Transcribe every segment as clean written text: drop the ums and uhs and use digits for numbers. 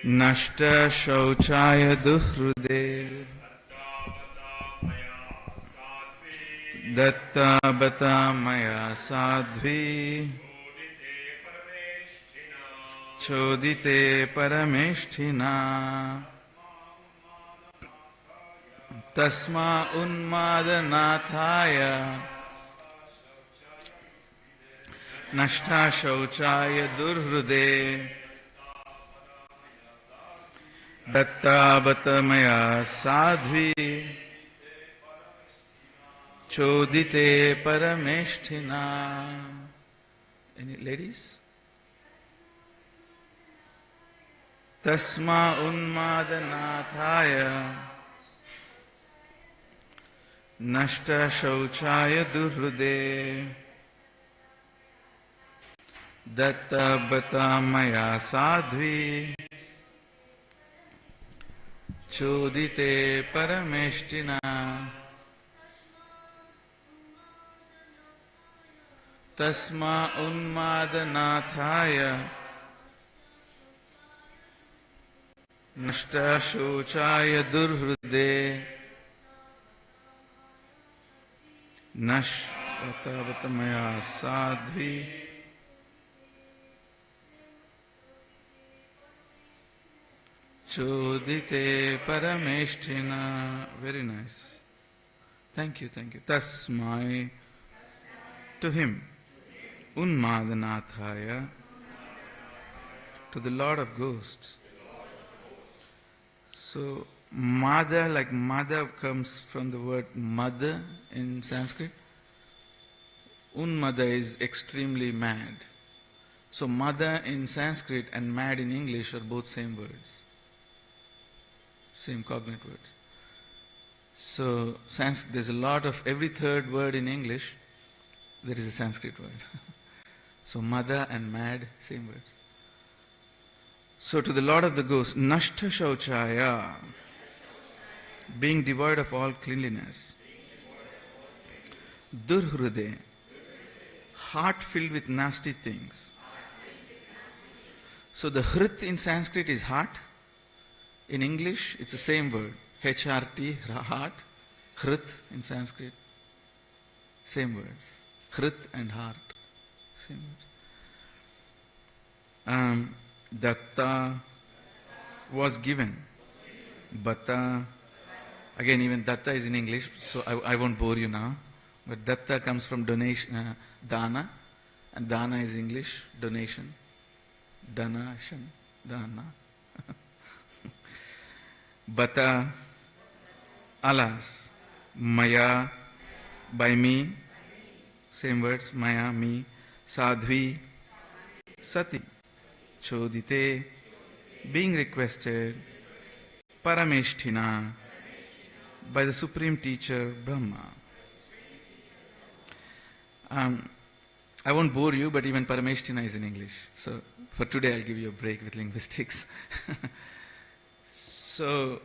Nashta Shauchaya Duhrude Datta Bata Maya Sadhvi Chodite Parameshthina Tasma Unmadanathaya Nashta Shauchaya Durhrude Datta Bata Maya Sadhvi Chodite Parameshthina. Any ladies? Tasma Unmadanathaya Nashta Shauchaya Durhrude Datta Bata Maya Sadhvi Chodite Parameshthina Tasma Unmadanathaya Nashta Shochaya Durhrude Nashta Vatamaya Sadhvi Chodite Parameshthina. Very nice. Thank you, thank you. Tasmai, to him. Unmadanathaya, to the Lord of Ghosts. So, Mada, like mother, comes from the word mother in Sanskrit. Unmada is extremely mad. So, mother in Sanskrit and mad in English are both same words. Same cognate words. So, there's a lot of, every third word in English, there is a Sanskrit word. So, mother and mad, same words. So, to the Lord of the Ghosts, Nashta Shauchaya, being devoid of all cleanliness. Durhrude, heart filled with nasty things. So, the hrit in Sanskrit is heart. In English, it's the same word. HRT, heart. Hrit in Sanskrit. Same words. Hrit and heart. Same words. Datta was given. Bata. Again, even Datta is in English, so I won't bore you now. But Datta comes from donation, Dana. And Dana is English, donation. Donation. Dana. Bata, alas, Maya, by me, same words, Maya, me, Sadhvi, Sati, Chodite, being requested, Parameshthina, by the Supreme Teacher, Brahma. I won't bore you, but even Parameshthina is in English. So, for today I'll give you a break with linguistics. So,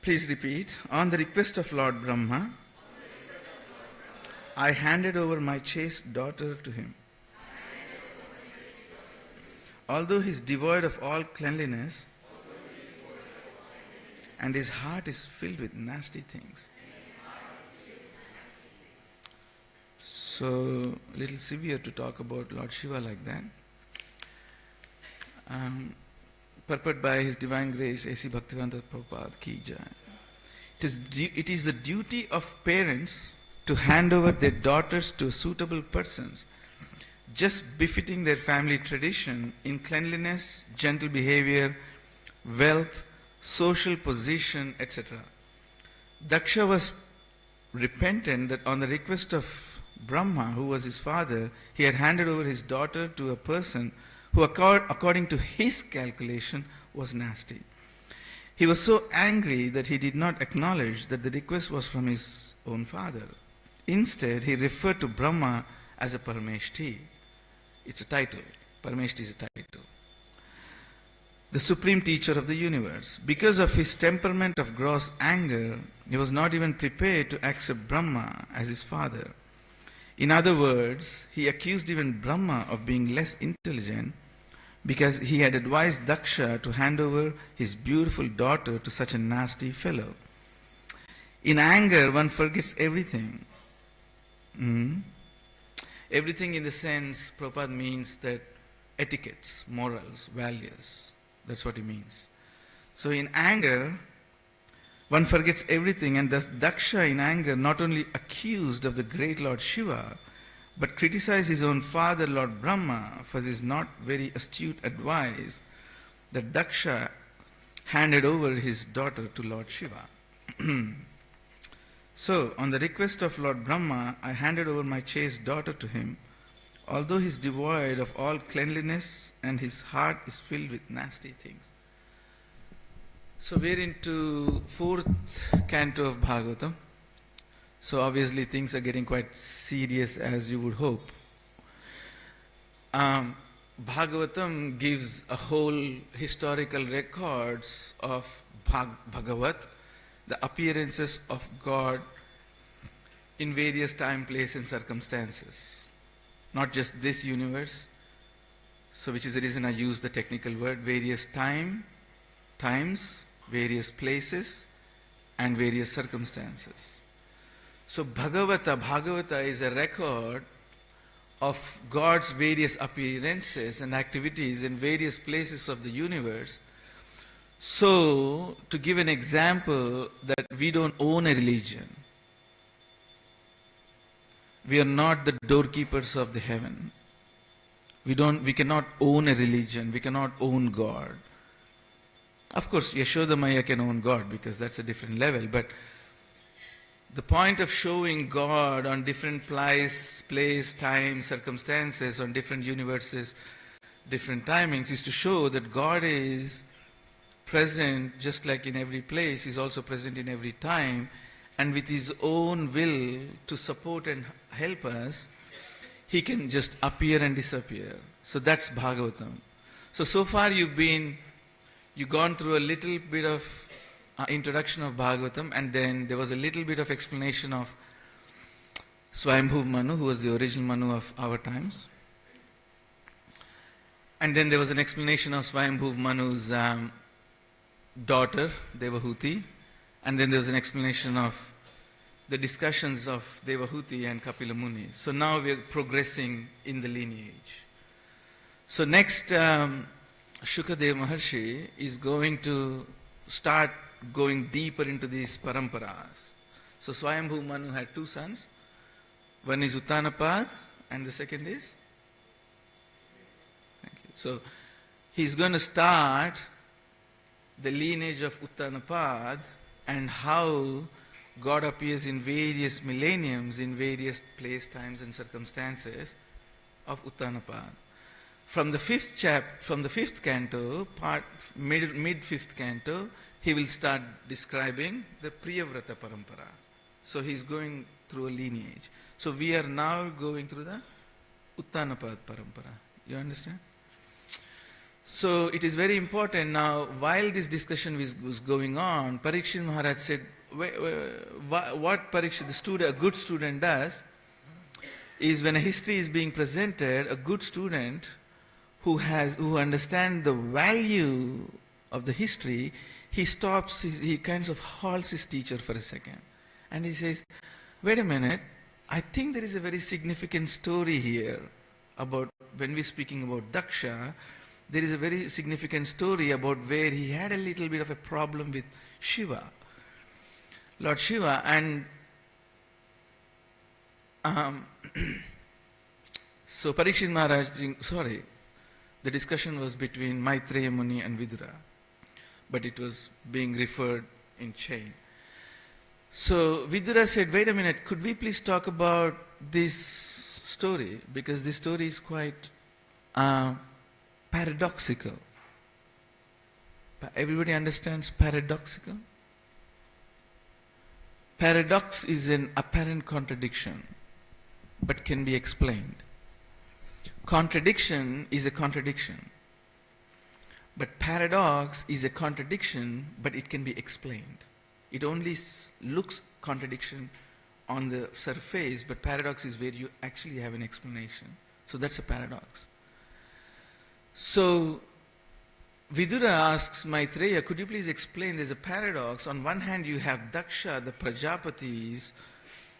please repeat. On the request of Lord Brahma, I handed over my chaste daughter to him. Although he is devoid of all cleanliness, and his heart is filled with nasty things. So, a little severe to talk about Lord Shiva like that. Purport by His Divine Grace, A.C. Bhaktivedanta Prabhupada Ki Jai. It is the duty of parents to hand over their daughters to suitable persons, just befitting their family tradition in cleanliness, gentle behavior, wealth, social position, etc. Daksha was repentant that on the request of Brahma, who was his father, he had handed over his daughter to a person who, according to his calculation, was nasty. He was so angry that he did not acknowledge that the request was from his own father. Instead, he referred to Brahma as a Parameshti. It's a title. Parameshti is a title. The supreme teacher of the universe. Because of his temperament of gross anger, he was not even prepared to accept Brahma as his father. In other words, he accused even Brahma of being less intelligent because he had advised Daksha to hand over his beautiful daughter to such a nasty fellow. In anger, one forgets everything. Hmm? Everything in the sense, Prabhupada means that etiquettes, morals, values. That's what he means. So in anger, one forgets everything, and thus Daksha in anger not only accused of the great Lord Shiva, but criticized his own father, Lord Brahma, for his not very astute advice that Daksha handed over his daughter to Lord Shiva. So, on the request of Lord Brahma, I handed over my chaste daughter to him, although he is devoid of all cleanliness and his heart is filled with nasty things. So, we're into 4th canto of Bhagavatam. So, obviously, things are getting quite serious, as you would hope. Bhagavatam gives a whole historical records of Bhagavat, the appearances of God in various time, place and circumstances. Not just this universe, so which is the reason I use the technical word, various times, various places and various circumstances. So Bhagavata is a record of God's various appearances and activities in various places of the universe. So, to give an example, that we don't own a religion. We are not the doorkeepers of the heaven. We cannot own a religion. We cannot own God. Of course, Yashoda Maya can own God because that's a different level. But the point of showing God on different place, time, circumstances, on different universes, different timings, is to show that God is present just like in every place. He's also present in every time, and with his own will to support and help us, he can just appear and disappear. So that's Bhagavatam. So far you've gone through a little bit of introduction of Bhagavatam, and then there was a little bit of explanation of Swayambhuv Manu, who was the original Manu of our times. And then there was an explanation of Swayambhuv Manu's daughter, Devahuti, and then there was an explanation of the discussions of Devahuti and Kapila Muni. So now we are progressing in the lineage. So next, Shukadev Maharshi is going to start going deeper into these paramparas. So Swayambhuv Manu had 2 sons. One is Uttanapad and the second is? Thank you. So he's going to start the lineage of Uttanapad and how God appears in various millenniums, in various place, times and circumstances of Uttanapad. From the 5th canto, mid 5th canto, he will start describing the Priyavrata Parampara. So he's going through a lineage. So we are now going through the Uttanapad Parampara. You understand? So it is very important now, while this discussion was going on, Parikshit Maharaj said, what Parikshit, a good student does, is when a history is being presented, a good student who understands the value of the history, he stops, he kind of halts his teacher for a second. And he says, wait a minute, I think there is a very significant story here about, when we're speaking about Daksha, there is a very significant story about where he had a little bit of a problem with Shiva, Lord Shiva, and so Parikshit Maharaj, the discussion was between Maitreya Muni and Vidura, but it was being referred in chain. So Vidura said, wait a minute, could we please talk about this story? Because this story is quite paradoxical. Everybody understands paradoxical? Paradox is an apparent contradiction, but can be explained. Contradiction is a contradiction. But paradox is a contradiction, but it can be explained. It only looks contradiction on the surface, but paradox is where you actually have an explanation. So that's a paradox. So Vidura asks Maitreya, could you please explain? There's a paradox. On one hand, you have Daksha, the Prajapatis,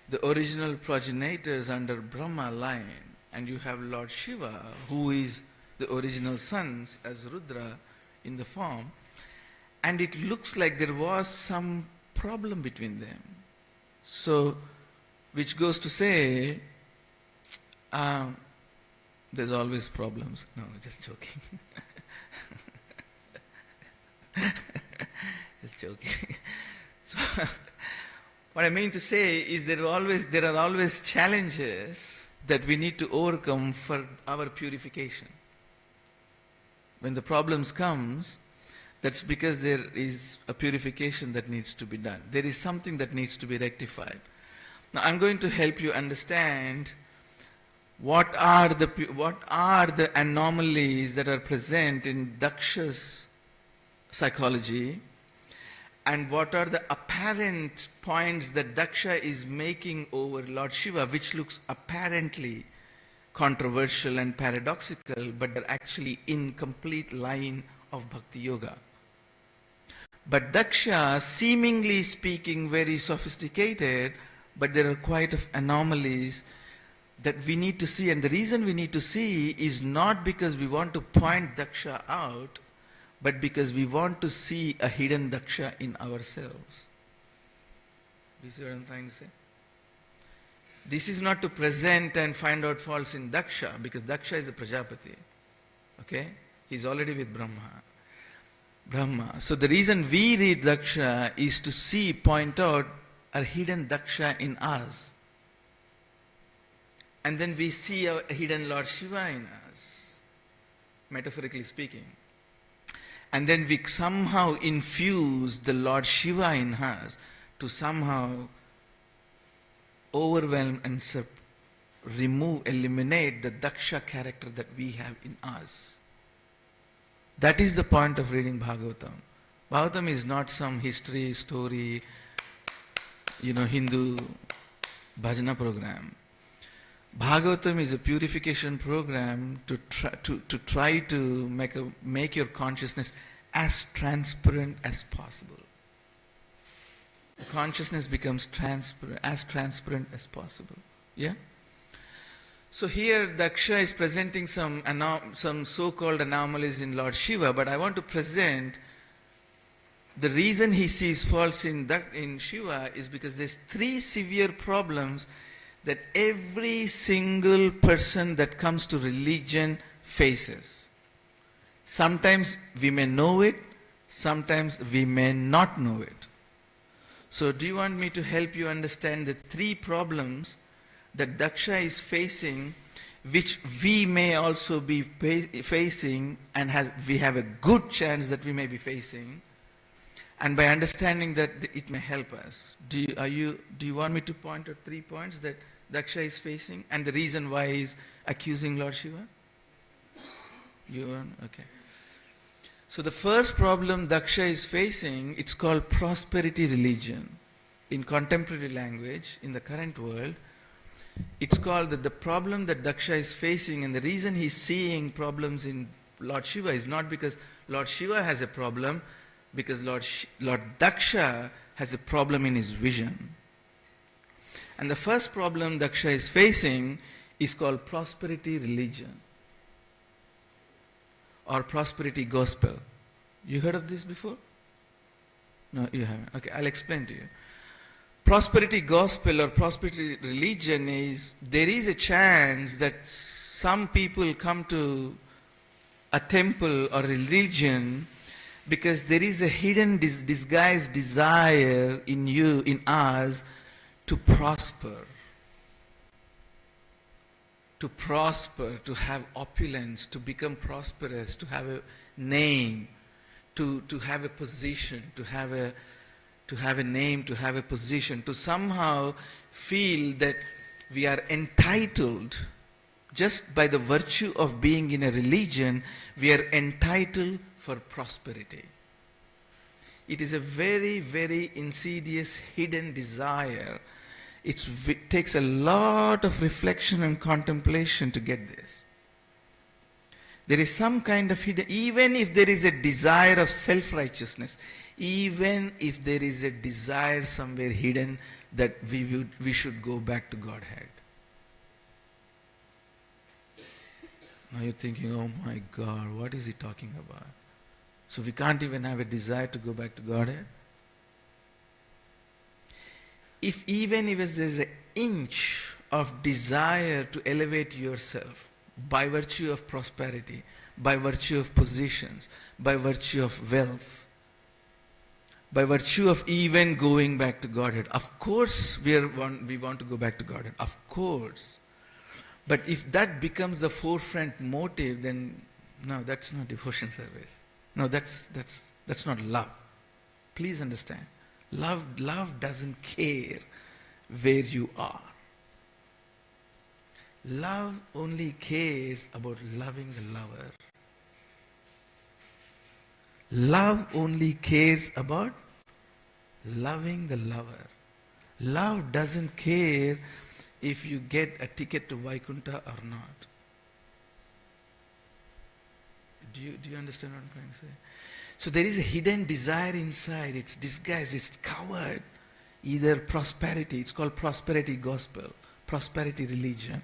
the original progenitors under Brahma line, and you have Lord Shiva, who is the original sons as Rudra in the form, and it looks like there was some problem between them. So, which goes to say, there's always problems. No, just joking. Just joking. So, what I mean to say is there are always challenges that we need to overcome for our purification. When the problems comes, that's because there is a purification that needs to be done. There is something that needs to be rectified. Now I'm going to help you understand what are the anomalies that are present in Daksha's psychology, and what are the apparent points that Daksha is making over Lord Shiva, which looks apparently controversial and paradoxical, but they're actually in complete line of Bhakti Yoga. But Daksha, seemingly speaking very sophisticated, but there are quite of anomalies that we need to see. And the reason we need to see is not because we want to point Daksha out, but because we want to see a hidden Daksha in ourselves. You see what I'm trying to say? This is not to present and find out faults in Daksha, because Daksha is a Prajapati. Okay? He's already with Brahma. So the reason we read Daksha is to point out a hidden Daksha in us. And then we see a hidden Lord Shiva in us, metaphorically speaking. And then we somehow infuse the Lord Shiva in us to somehow overwhelm and eliminate the Daksha character that we have in us. That is the point of reading Bhagavatam. Bhagavatam is not some history, story, Hindu bhajana program. Bhagavatam is a purification program to try to make your consciousness as transparent as possible. The consciousness becomes as transparent as possible. Yeah? So here Daksha is presenting some so-called anomalies in Lord Shiva, but I want to present the reason he sees faults in Shiva is because there's 3 severe problems that every single person that comes to religion faces. Sometimes we may know it, sometimes we may not know it. So do you want me to help you understand the 3 problems that Daksha is facing, which we may also be facing, and we have a good chance that we may be facing, and by understanding that it may help us. Do you want me to point out 3 points that Daksha is facing and the reason why he's accusing Lord Shiva? You want? Okay. So the first problem Daksha is facing, it's called prosperity religion. In contemporary language, in the current world, it's called the problem that Daksha is facing, and the reason he's seeing problems in Lord Shiva is not because Lord Shiva has a problem, because Lord Daksha has a problem in his vision. And the first problem Daksha is facing is called prosperity religion or prosperity gospel. You heard of this before? No, you haven't. Okay, I'll explain to you. Prosperity gospel or prosperity religion is, there is a chance that some people come to a temple or religion because there is a hidden disguised desire in us to prosper, to have opulence, to become prosperous, to have a name, to have a position, to have a name, to have a position, to somehow feel that we are entitled, just by the virtue of being in a religion, we are entitled for prosperity. It is a very, very insidious, hidden desire. It takes a lot of reflection and contemplation to get this. There is some kind of hidden, even if there is a desire of self-righteousness, even if there is a desire somewhere hidden that we should go back to Godhead. Now you're thinking, oh my God, what is he talking about? So we can't even have a desire to go back to Godhead? Even if there's an inch of desire to elevate yourself by virtue of prosperity, by virtue of positions, by virtue of wealth, by virtue of even going back to Godhead, of course we want to go back to Godhead, of course. But if that becomes the forefront motive, then no, that's not devotion service. No, that's not love. Please understand. Love doesn't care where you are. Love only cares about loving the lover. Love only cares about loving the lover. Love doesn't care if you get a ticket to Vaikuntha or not. Do you understand what I'm trying to say? So there is a hidden desire inside. It's disguised, it's covered. Either prosperity, it's called prosperity gospel, prosperity religion.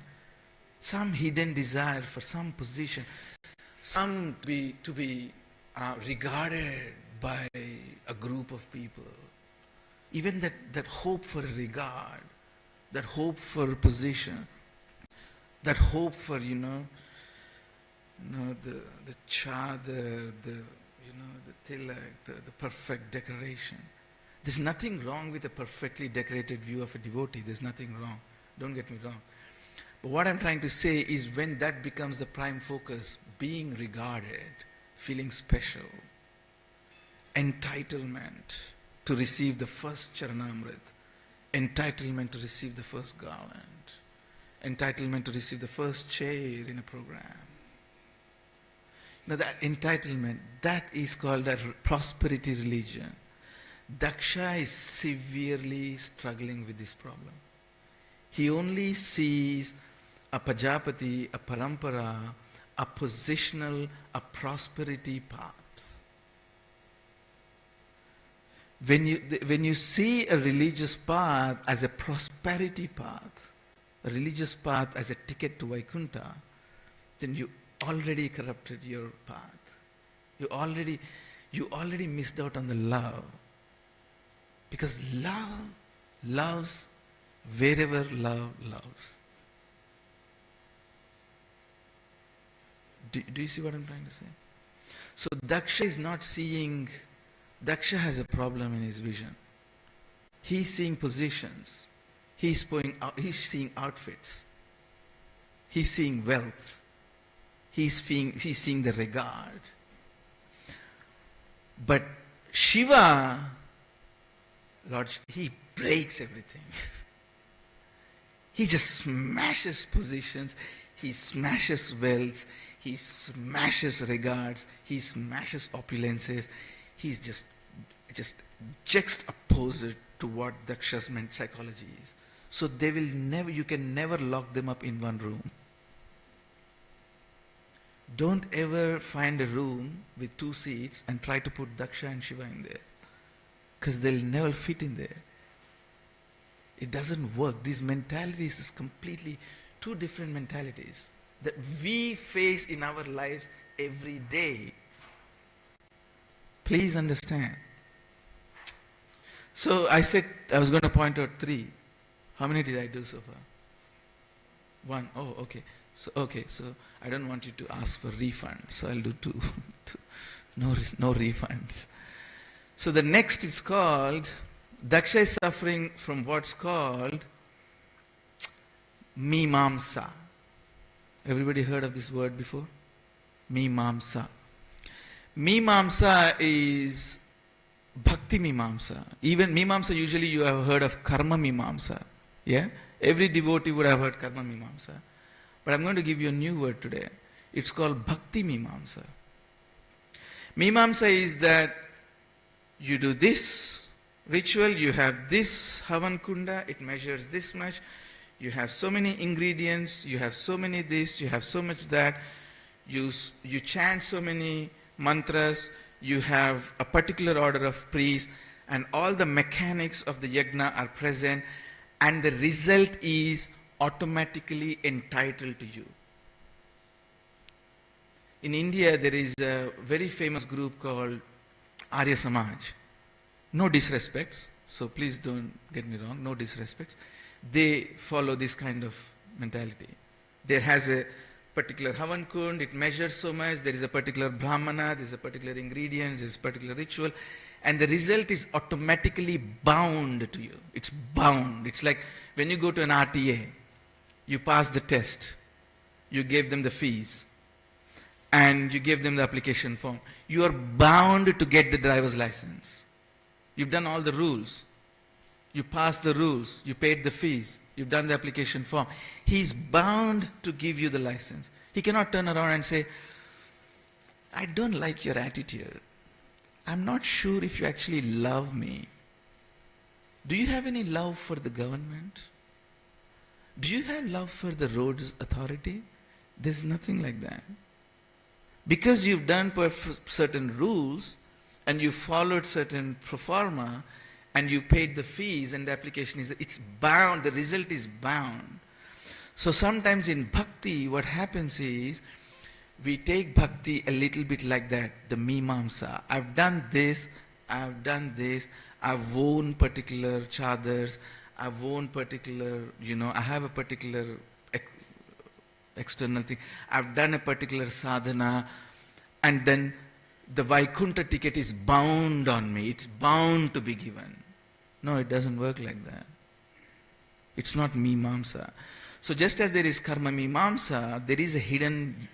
Some hidden desire for some position, some to be regarded by a group of people. Even that hope for a regard, that hope for a position, that hope for, the chadar, the tilak, the perfect decoration. There's nothing wrong with a perfectly decorated view of a devotee. There's nothing wrong. Don't get me wrong. But what I'm trying to say is when that becomes the prime focus, being regarded, feeling special, entitlement to receive the first charanamrit, entitlement to receive the first garland, entitlement to receive the first chair in a program. Now that entitlement, that is called a prosperity religion. Daksha is severely struggling with this problem. He only sees a Pajapati, a Parampara, a positional, a prosperity path. When you see a religious path as a prosperity path, a religious path as a ticket to Vaikuntha, then you already corrupted your path. You already missed out on the love. Because love loves wherever love loves. Do you see what I'm trying to say? So Daksha is not seeing, Daksha has a problem in his vision. He's seeing positions. He's seeing outfits. He's seeing wealth. He's seeing the regard. But Shiva, Lord, he breaks everything. He just smashes positions, he smashes wealth, he smashes regards, he smashes opulences. He's just juxtaposed to what Daksha's psychology is. So you can never lock them up in one room. Don't ever find a room with 2 seats and try to put Daksha and Shiva in there. Because they'll never fit in there. It doesn't work. These mentalities is completely 2 different mentalities that we face in our lives every day. Please understand. So I said I was going to point out 3. How many did I do so far? 1. Oh, okay. So I don't want you to ask for refunds. So I'll do 2. No refunds. So the next is called, Daksha is suffering from what's called Mimamsa. Everybody heard of this word before? Mimamsa. Mimamsa is Bhakti Mimamsa. Even Mimamsa, usually you have heard of Karma Mimamsa. Yeah? Every devotee would have heard Karma Mimamsa. But I'm going to give you a new word today. It's called Bhakti Mimamsa. Mimamsa is that you do this ritual, you have this Havan Kunda, it measures this much, you have so many ingredients, you have so many this, you have so much that, you chant so many mantras, you have a particular order of priests, and all the mechanics of the yajna are present, and the result is automatically entitled to you. In India, there is a very famous group called Arya Samaj. No disrespects, so please don't get me wrong, no disrespects. They follow this kind of mentality. There has a particular Havan Kund, it measures so much, there is a particular Brahmana, there is a particular ingredients, there is a particular ritual, and the result is automatically bound to you. It's bound. It's like when you go to an RTA, you pass the test, you gave them the fees, and you gave them the application form. You are bound to get the driver's license. You've done all the rules. You passed the rules, you paid the fees, you've done the application form. He's bound to give you the license. He cannot turn around and say, I don't like your attitude. I'm not sure if you actually love me. Do you have any love for the government? Do you have love for the roads authority? There's nothing like that. Because you've done certain rules and you followed certain pro forma, and you paid the fees, and the application is, it's bound, the result is bound. So sometimes in bhakti, what happens is, we take bhakti a little bit like that, the mimamsa. I've done this, I've worn particular chadars, I've worn particular, I have a particular external thing, I've done a particular sadhana, and then the Vaikuntha ticket is bound on me, it's bound to be given. No, it doesn't work like that. It's not mimamsa. So just as there is karma mimamsa, there is a hidden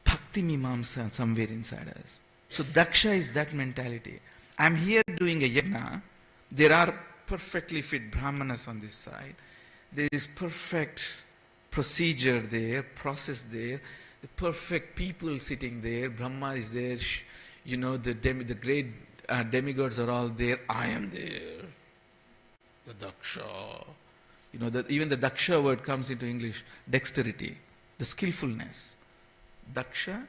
bhakti mimamsa somewhere inside us. So daksha is that mentality. I'm here doing a yajna. There are perfectly fit brahmanas on this side. There is perfect procedure there, process there. The perfect people sitting there. Brahma is there. The great demigods are all there. I am there. The daksha. Even the daksha word comes into English. Dexterity. The skillfulness. Daksha,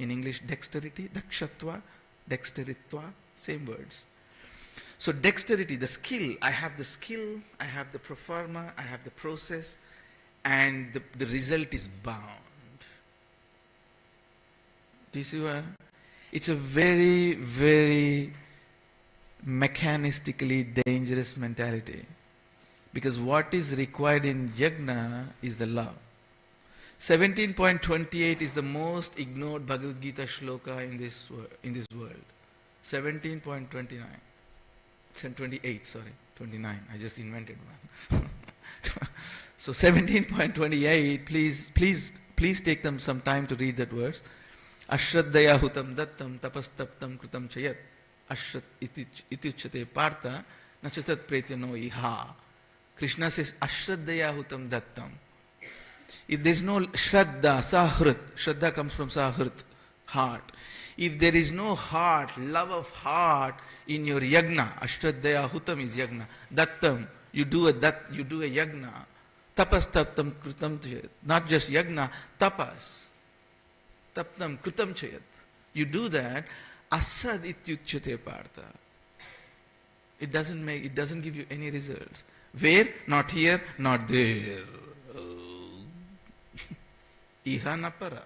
in English, dexterity. Dakshatva, dexteritva, same words. So dexterity, the skill. I have the pro forma, I have the process, and the result is bound. Do you see what? It's a very, very mechanistically dangerous mentality. Because what is required in yajna is the love. 17.28 is the most ignored Bhagavad Gita shloka in this world. 17.29. 28, sorry. 29. I just invented one. So 17.28, please take them some time to read that verse. Ashraddaya hutam dattam tapastaptam krutam chayat ashrat iti uchate partha nachatat pretyano iha. Krishna says ashraddaya hutam dattam. If there is no shraddha, sahrit, shraddha comes from sahrit, heart. If there is no heart, love of heart in your yagna, ashraddaya hutam is yagna. Dattam, you do a yagna. Tapas taptam krutam chayat. Not just yagna, tapas. Taptam krutam chayat. You do that, asad ityuchyate partha. It doesn't give you any results. Where? Not here, not there. Iha napara.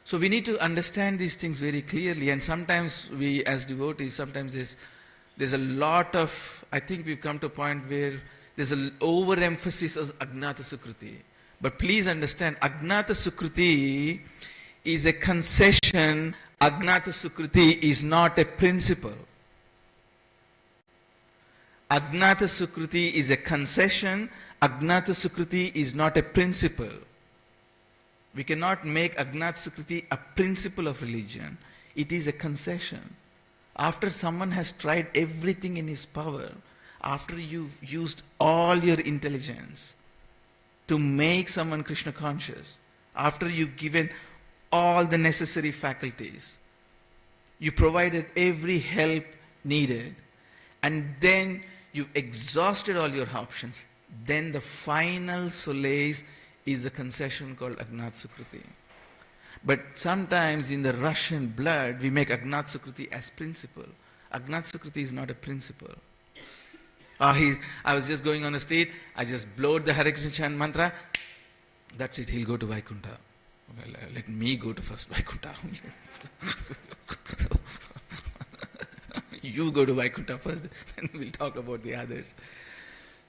So we need to understand these things very clearly, and sometimes we as devotees, sometimes there's a lot of, I think we've come to a point where there's an overemphasis of Agnata Sukruti. But please understand, Agnata Sukruti is a concession. Agnata Sukruti is not a principle. Agnata Sukruti is a concession. Agnata Sukruti is not a principle. We cannot make Agnata Sukruti a principle of religion. It is a concession. After someone has tried everything in his power, after you've used all your intelligence to make someone Krishna conscious, after you've given all the necessary faculties, you provided every help needed, and then you've exhausted all your options, then the final solace is a concession called Agnat Sukriti. But sometimes in the rush and blood, we make Agnat Sukriti as principle. Agnat Sukriti is not a principle. I was just going on the street, I just blowed the Hare Krishna chant mantra, that's it, he'll go to Vaikuntha. Well, let me go to first Vaikuntha. You go to Vaikuntha first, then we'll talk about the others.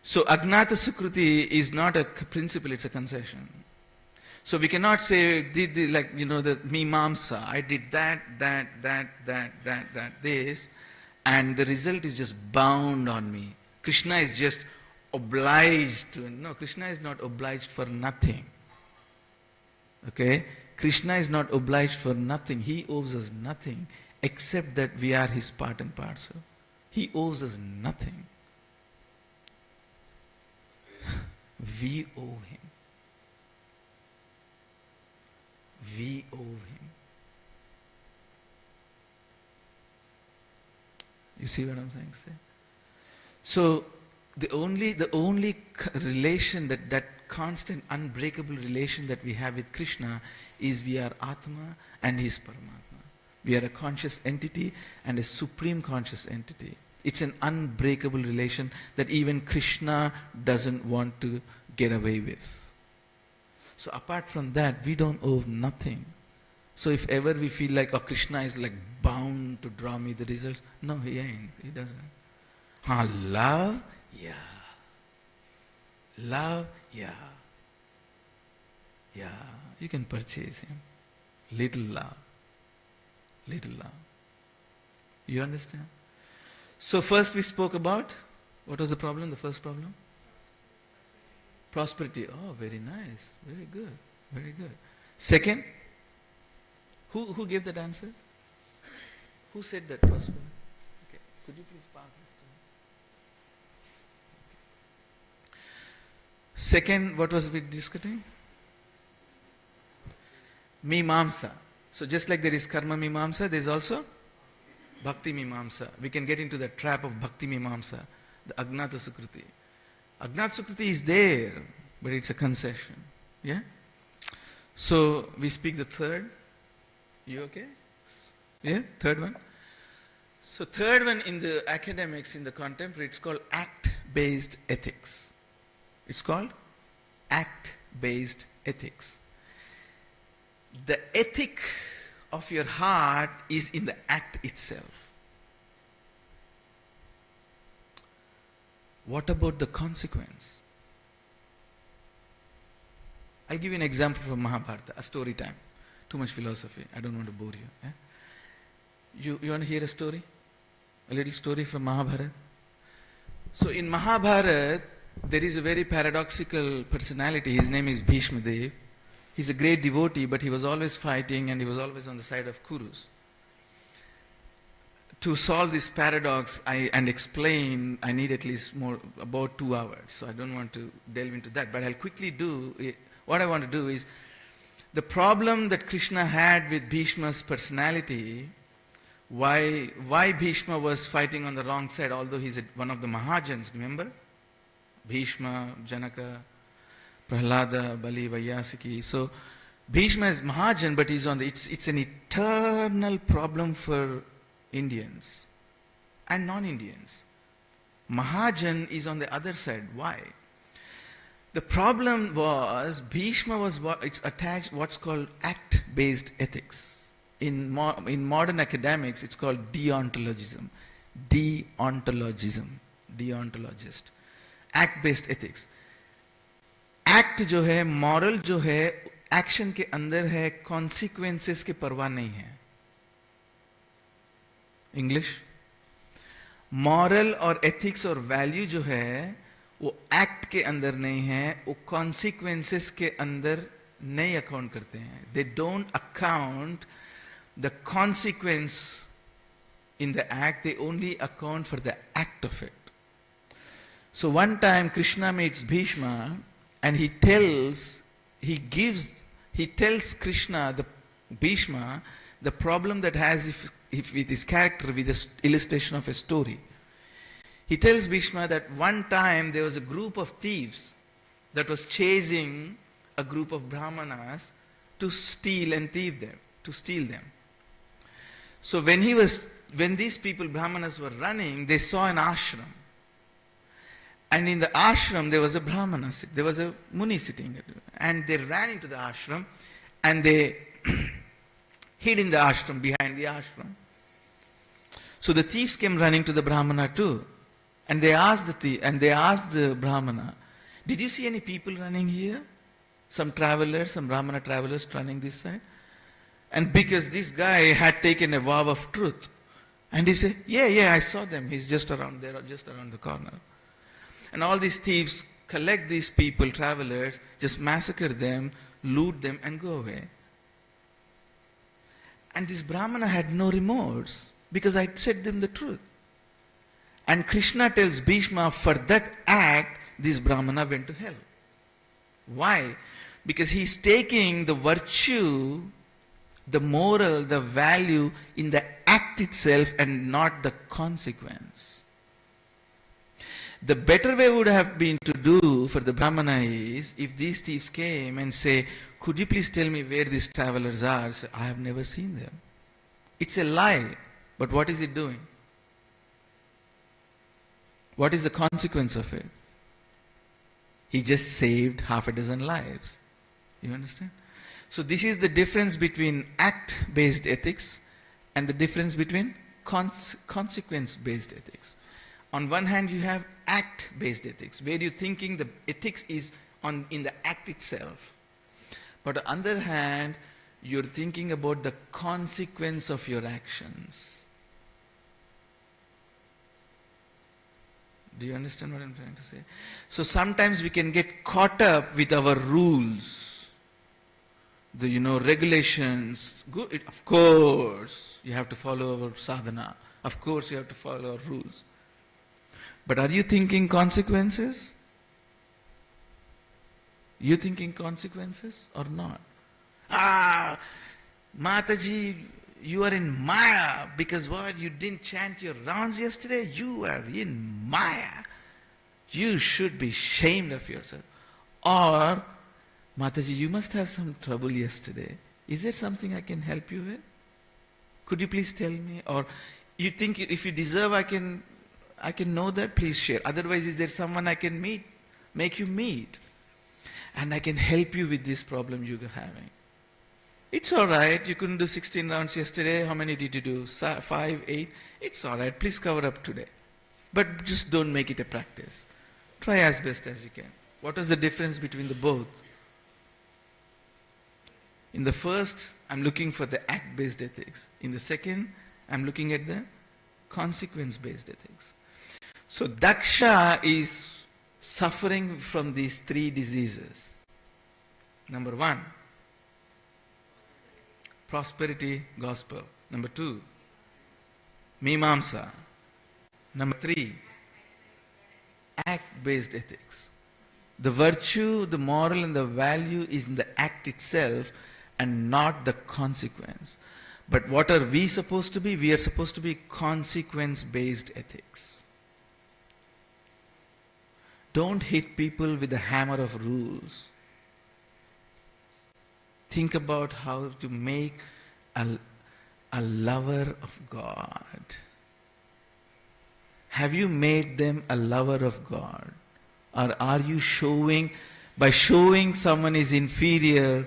So Agnata Sukriti is not a principle, it's a concession. So we cannot say, the Mimamsa, I did that, this, and the result is just bound on me. Krishna is just obliged to, no, Krishna is not obliged for nothing. Okay? Krishna is not obliged for nothing. He owes us nothing, except that we are his part and parcel. He owes us nothing. We owe him. We owe him. You see what I'm saying? So the only relation, that constant unbreakable relation that we have with Krishna is we are Atma and he is Paramatma. We are a conscious entity and a supreme conscious entity. It's an unbreakable relation that even Krishna doesn't want to get away with. So apart from that, we don't owe nothing. So if ever we feel like, oh, Krishna is like bound to draw me the results, no, he ain't. He doesn't. Love? Yeah. Love? Yeah. Yeah. You can purchase him. Little love. Little love. You understand? So first we spoke about, what was the problem, the first problem? Prosperity. Oh, very nice. Very good. Very good. Second, who gave that answer? Who said that prosperity? Okay. Could you please pass this to me? Second, what was we discussing? Mimamsa. So just like there is Karma Mimamsa, there is also Bhakti Mimamsa. We can get into the trap of Bhakti Mimamsa, the Agnata Sukriti. Agnata Sukriti is there, but it's a concession. Yeah? So we speak the third. You okay? Yeah? Third one? So third one in the academics, in the contemporary, it's called act-based ethics. It's called act-based ethics. The ethic of your heart is in the act itself. What about the consequence? I'll give you an example from Mahabharata, a story time. Too much philosophy. I don't want to bore you. Yeah? You want to hear a story? A little story from Mahabharata? So in Mahabharata, there is a very paradoxical personality. His name is Bhishma Dev. He's a great devotee, but he was always fighting and he was always on the side of Kurus. To solve this paradox and explain, I need at least about 2 hours. So I don't want to delve into that. But I'll quickly do it. What I want to do is, the problem that Krishna had with Bhishma's personality, why Bhishma was fighting on the wrong side, although he's one of the Mahajans, remember? Bhishma, Janaka, Prahlada, Bali, Vaiyasiki. So Bhishma is Mahajan, but he's on it's an eternal problem for Indians and non-Indians. Mahajan is on the other side. Why? The problem was Bhishma was it's attached what's called act-based ethics. In modern academics, it's called deontologism. Deontologist. Act-based ethics. Act जो है, moral जो है, action के अंदर है, consequences के परवाह नहीं है. इंग्लिश, मॉरल और एथिक्स और वैल्यू जो है वो एक्ट के अंदर नहीं है, वो कॉन्सिक्वेंसेस के अंदर नहीं अकाउंट करते हैं. They don't account the consequence in the act, they only account for the act of it. So one time Krishna meets Bheeshma and he tells Krishna, the Bhishma, the problem that has with his character, with the illustration of a story. He tells Bhishma that one time there was a group of thieves that was chasing a group of Brahmanas to steal and thieve them, to steal them. So when these people, Brahmanas, were running, they saw an ashram. And in the ashram there was a Brahmana, there was a Muni sitting. And they ran into the ashram and they hid in the ashram, behind the ashram. So the thieves came running to the Brahmana too. And they asked the Brahmana, did you see any people running here? Some travelers, some Brahmana travelers running this side? And because this guy had taken a vow of truth, and he said, yeah, I saw them. He's just around there, or just around the corner. And all these thieves collect these people, travelers, just massacre them, loot them, and go away. And this Brahmana had no remorse, because I said them the truth. And Krishna tells Bhishma, for that act, this Brahmana went to hell. Why? Because he's taking the virtue, the moral, the value in the act itself and not the consequence. The better way would have been to do for the Brahmana is, if these thieves came and say, could you please tell me where these travelers are? So, I have never seen them. It's a lie. But what is it doing? What is the consequence of it? He just saved half a dozen lives. You understand? So this is the difference between act-based ethics and the difference between consequence-based ethics. On one hand, you have act-based ethics, where you're thinking the ethics is in the act itself. But on the other hand, you're thinking about the consequence of your actions. Do you understand what I'm trying to say? So sometimes we can get caught up with our rules, the regulations. Good, of course, you have to follow our sadhana. Of course, you have to follow our rules. But are you thinking consequences? You thinking consequences or not? Mataji, you are in Maya because what? You didn't chant your rounds yesterday? You are in Maya. You should be ashamed of yourself. Or, Mataji, you must have some trouble yesterday. Is there something I can help you with? Could you please tell me? Or you think if you deserve, I can know that? Please share. Otherwise, is there someone I can make you meet? And I can help you with this problem you're having. It's all right. You couldn't do 16 rounds yesterday. How many did you do? 5, 8? It's all right. Please cover up today. But just don't make it a practice. Try as best as you can. What is the difference between the both? In the first, I'm looking for the act-based ethics. In the second, I'm looking at the consequence-based ethics. So Daksha is suffering from these 3 diseases. Number 1, prosperity gospel. Number 2, Mimamsa. Number 3, act-based ethics. The virtue, the moral and the value is in the act itself and not the consequence. But what are we supposed to be? We are supposed to be consequence-based ethics. Don't hit people with the hammer of rules. Think about how to make a lover of God. Have you made them a lover of God? Or are you by showing someone is inferior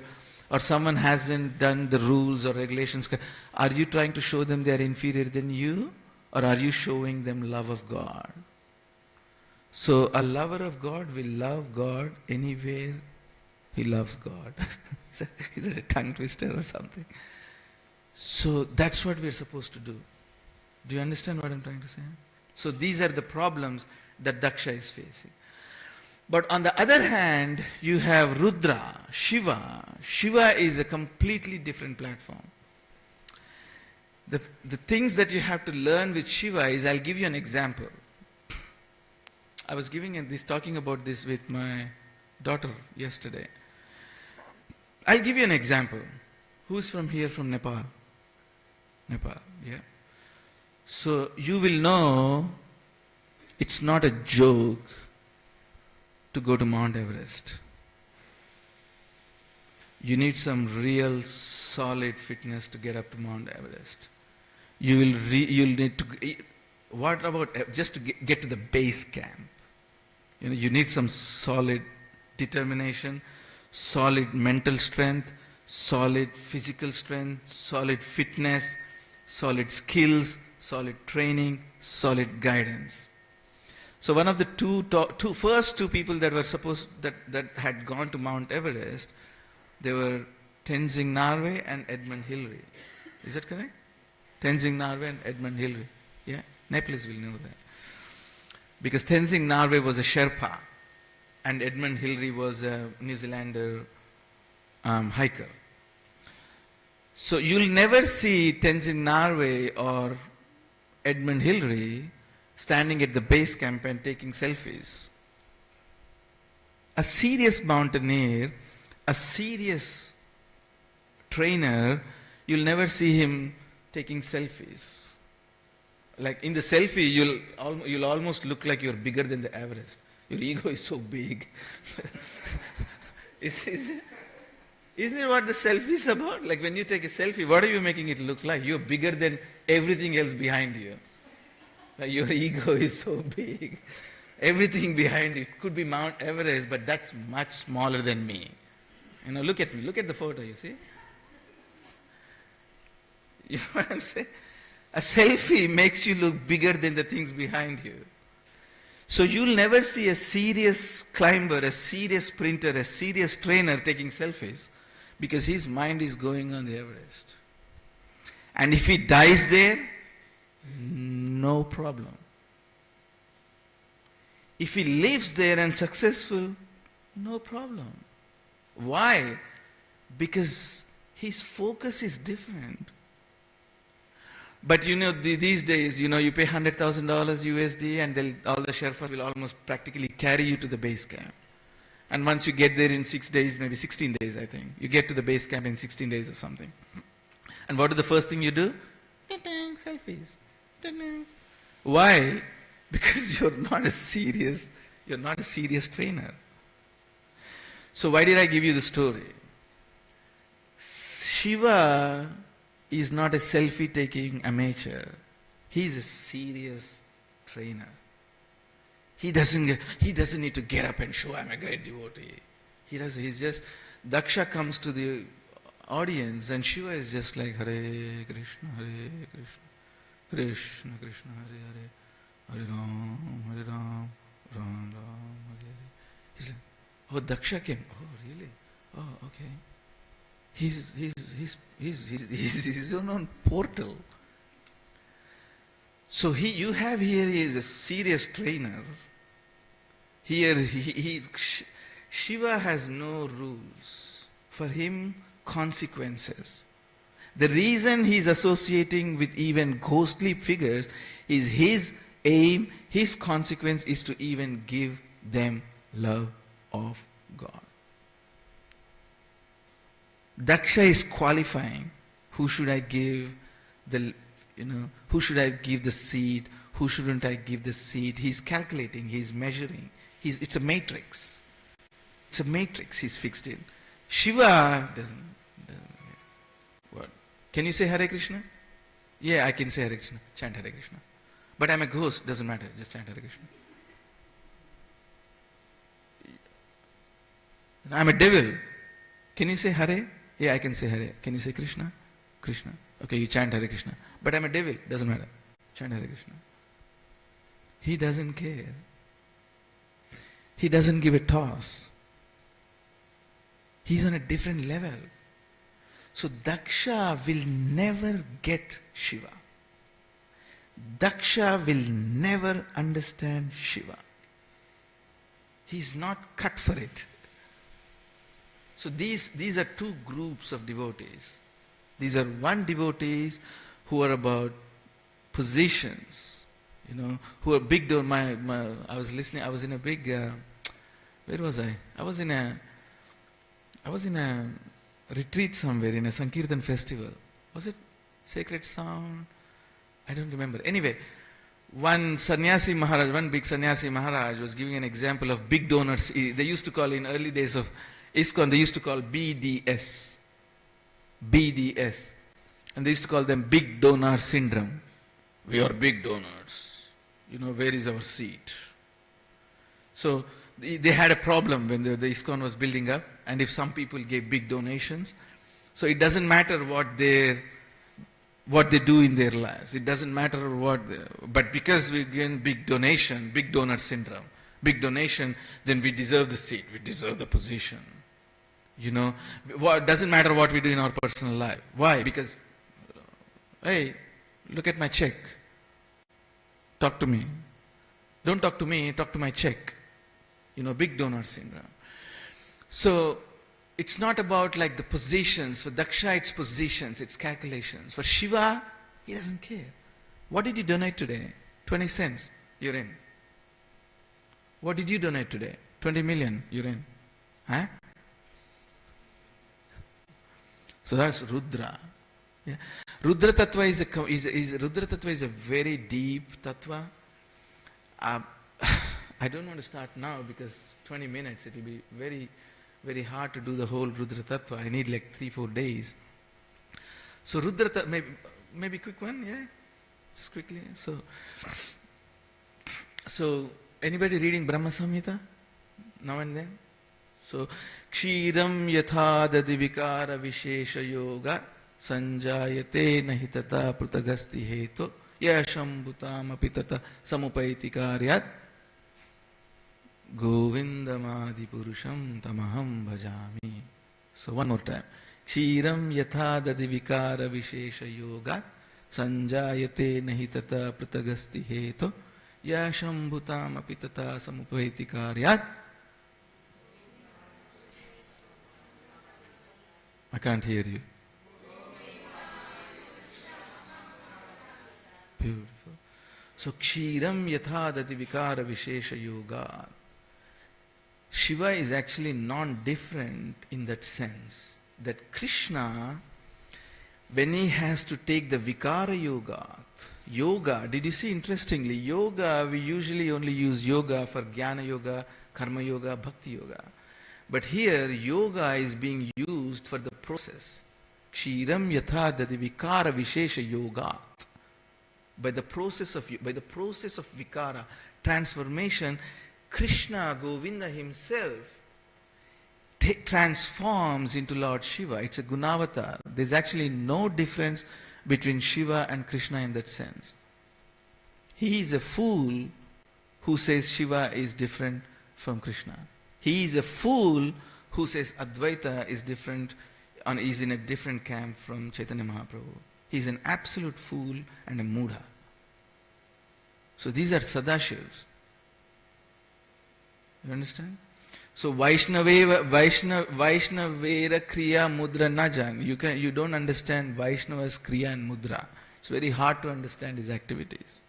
or someone hasn't done the rules or regulations, are you trying to show them they are inferior than you? Or are you showing them love of God? So a lover of God will love God anywhere he loves God. Is it a tongue twister or something? So that's what we're supposed to do. Do you understand what I'm trying to say? So these are the problems that Daksha is facing. But on the other hand, you have Rudra, Shiva. Shiva is a completely different platform. The things that you have to learn with Shiva is, I'll give you an example. I was talking about this with my daughter yesterday. I'll give you an example. Who's from here, from Nepal? Nepal, yeah. So you will know it's not a joke to go to Mount Everest. You need some real solid fitness to get up to Mount Everest. You'll need to. What about just to get to the base camp? You need some solid determination, solid mental strength, solid physical strength, solid fitness, solid skills, solid training, solid guidance. So one of the first two people that were that had gone to Mount Everest, they were Tenzing Norgay and Edmund Hillary. Is that correct? Tenzing Norgay and Edmund Hillary. Yeah, Nepalese will know that. Because Tenzing Norgay was a Sherpa and Edmund Hillary was a New Zealander hiker. So you'll never see Tenzing Norgay or Edmund Hillary standing at the base camp and taking selfies. A serious mountaineer, a serious trainer, you'll never see him taking selfies. Like in the selfie, you'll almost look like you're bigger than the Everest. Your ego is so big. Isn't it what the selfie is about? Like when you take a selfie, what are you making it look like? You're bigger than everything else behind you. Like your ego is so big. Everything behind it could be Mount Everest, but that's much smaller than me. Look at me. Look at the photo, you see? You know what I'm saying? A selfie makes you look bigger than the things behind you. So you'll never see a serious climber, a serious sprinter, a serious trainer taking selfies because his mind is going on the Everest. And if he dies there, no problem. If he lives there and successful, no problem. Why? Because his focus is different. But these days, you pay $100,000 USD and all the Sherpas will almost practically carry you to the base camp. And once you get there in 6 days, maybe 16 days, I think, you get to the base camp in 16 days or something. And what is the first thing you do? Selfies. Why? Because you're not a serious trainer. So why did I give you the story? Shiva is not a selfie-taking amateur. He's a serious trainer. He doesn't need to get up and show I'm a great devotee. He's just, Daksha comes to the audience and Shiva is just like Hare Krishna, Krishna Krishna, Hare Ram, Ram Ram, Hare Hare. He's like, oh, Daksha came. Oh, really? Oh, okay. He's his own portal. So you have here, he is a serious trainer. Here, Shiva has no rules. For him, consequences. The reason he's associating with even ghostly figures is his aim, his consequence is to even give them love of God. Daksha is qualifying. Who should I give who should I give the seed? Who shouldn't I give the seed? He's calculating, he's measuring. It's a matrix. It's a matrix he's fixed in. Shiva doesn't. What? Can you say Hare Krishna? Yeah, I can say Hare Krishna. Chant Hare Krishna. But I'm a ghost, doesn't matter. Just chant Hare Krishna. I'm a devil. Can you say Hare? Yeah, I can say Hare. Can you say Krishna? Krishna. Okay, you chant Hare Krishna. But I'm a devil. Doesn't matter. Chant Hare Krishna. He doesn't care. He doesn't give a toss. He's on a different level. So Daksha will never get Shiva. Daksha will never understand Shiva. He's not cut for it. So these are two groups of devotees. These are one devotees who are about positions, who are big. I was listening. I was in a big. Where was I? I was in a retreat somewhere in a Sankirtan festival. Was it Sacred Sound? I don't remember. Anyway, one big sannyasi Maharaj was giving an example of big donors. They used to call in early days of ISKCON, they used to call BDS. BDS. And they used to call them big donor syndrome. We are big donors. Where is our seat? So they had a problem when the ISKCON was building up, and if some people gave big donations, so it doesn't matter what they do in their lives. It doesn't matter but because we gain big donation, big donor syndrome, big donation, then we deserve the seat, we deserve the position. It doesn't matter what we do in our personal life. Why? Because, hey, look at my check. Talk to me. Don't talk to me, talk to my check. Big donor syndrome. So, it's not about like the positions. For Daksha, it's positions, it's calculations. For Shiva, he doesn't care. What did you donate today? 20 cents, you're in. What did you donate today? 20 million, you're in. Huh? So that's Rudra. Yeah. Rudra Tattva is a very deep Tattva. I don't want to start now because 20 minutes, it will be very, very hard to do the whole Rudra Tattva. I need like 3-4 days. So Rudra Tattva, maybe quick one, yeah? Just quickly. So anybody reading Brahma Samhita now and then? So, Kshiram yatha dadi vikara vishesha yoga sanjayate nahi tata prutagasti heto yashambhutam apitata samupaiti karyat govindamadi purusham tamaham bhajami. So, one more time. Kshiram yatha dadi vikara vishesha yoga sanjayate nahi tata prutagasti heto yashambhutam apitata samupaiti karyat. I can't hear you. Beautiful. So, Kshiram yatha dati vikara vishesha yoga. Shiva is actually non-different in that sense. That Krishna, when he has to take the vikara yoga, did you see interestingly, yoga, we usually only use yoga for jnana yoga, karma yoga, bhakti yoga. But here, yoga is being used for the process. Kshiram yatha dadi vikara vishesha yoga. By the process of vikara, transformation, Krishna, Govinda himself, transforms into Lord Shiva. It's a Gunavatar. There's actually no difference between Shiva and Krishna in that sense. He is a fool who says Shiva is different from Krishna. He is a fool who says Advaita is different, is in a different camp from Chaitanya Mahaprabhu. He is an absolute fool and a mudha. So these are Sadashivs. You understand? So Vaishnavera Kriya Mudra Najan. You don't understand Vaishnava's Kriya and Mudra. It's very hard to understand his activities.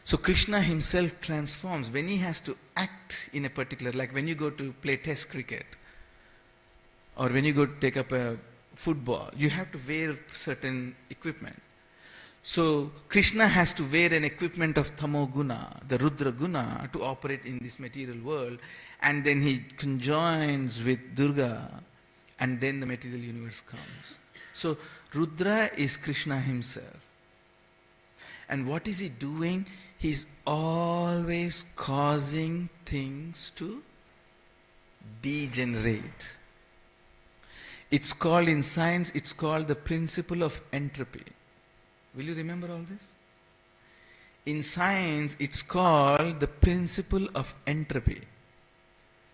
So Krishna himself transforms when he has to act in a particular, like when you go to play test cricket or when you go to take up a football, you have to wear certain equipment. So Krishna has to wear an equipment of Tamo Guna, the Rudra Guna, to operate in this material world, and then he conjoins with Durga, and then the material universe comes. So Rudra is Krishna himself. And what is he doing? He's always causing things to degenerate. It's called, in science, it's called the principle of entropy. Will you remember all this? In science, it's called the principle of entropy.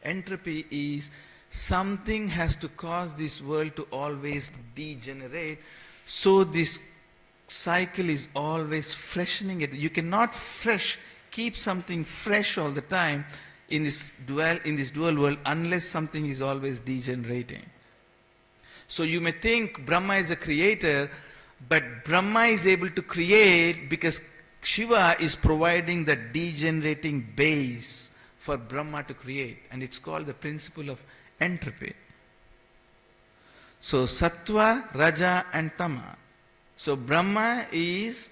Entropy is something has to cause this world to always degenerate, so this cycle is always freshening it. You cannot keep something fresh all the time in this dual world unless something is always degenerating. So you may think Brahma is a creator, but Brahma is able to create because Shiva is providing the degenerating base for Brahma to create, and it's called the principle of entropy. So Sattva, Raja and Tama. So Brahma is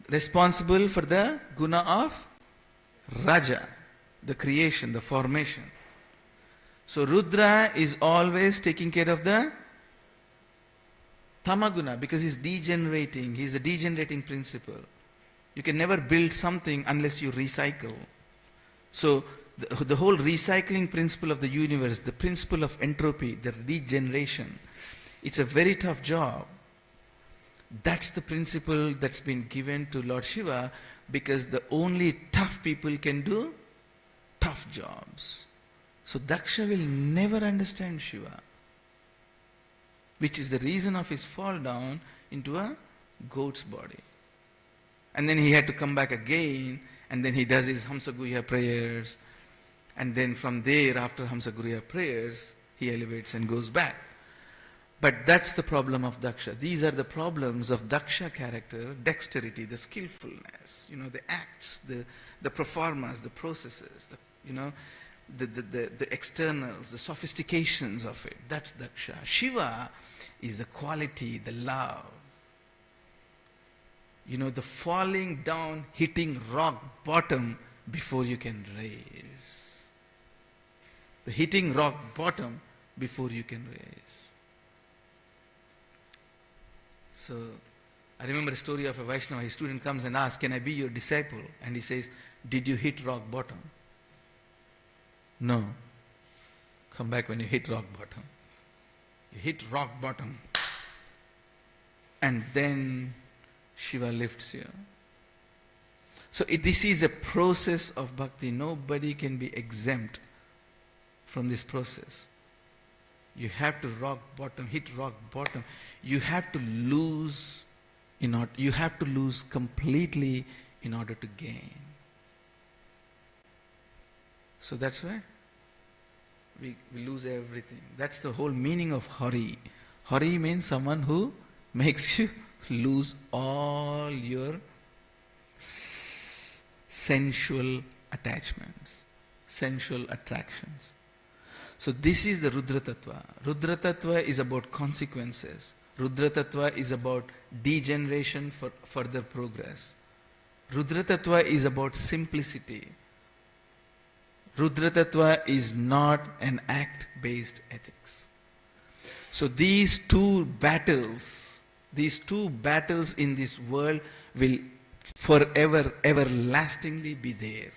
responsible for the guna of Raja, the creation, the formation. So Rudra is always taking care of the tamaguna because he's degenerating. He's a degenerating principle. You can never build something unless you recycle. So the whole recycling principle of the universe, the principle of entropy, the regeneration, it's a very tough job. That's the principle that's been given to Lord Shiva because the only tough people can do tough jobs. So Daksha will never understand Shiva, which is the reason of his fall down into a goat's body. And then he had to come back again, and then he does his Hamsaguhya prayers, and then from there, after Hamsaguhya prayers, he elevates and goes back. But that's the problem of Daksha. These are the problems of Daksha character, dexterity, the skillfulness, the acts, the proformas, the processes, the externals, the sophistications of it. That's Daksha. Shiva is the quality, the love. The falling down, hitting rock bottom before you can raise. The hitting rock bottom before you can raise. So, I remember a story of a Vaishnava. His student comes and asks, "Can I be your disciple?" And he says, "Did you hit rock bottom?" No. Come back when you hit rock bottom. You hit rock bottom. And then Shiva lifts you. So this is a process of bhakti. Nobody can be exempt from this process. You have to rock bottom, hit rock bottom. You have to lose you have to lose completely in order to gain. So that's why we lose everything. That's the whole meaning of Hari. Hari means someone who makes you lose all your sensual attachments, sensual attractions. So this is the Rudra Tattva. Rudra Tattva is about consequences. Rudra Tattva is about degeneration for further progress. Rudra Tattva is about simplicity. Rudra Tattva is not an act-based ethics. So these two battles in this world will forever, everlastingly be there.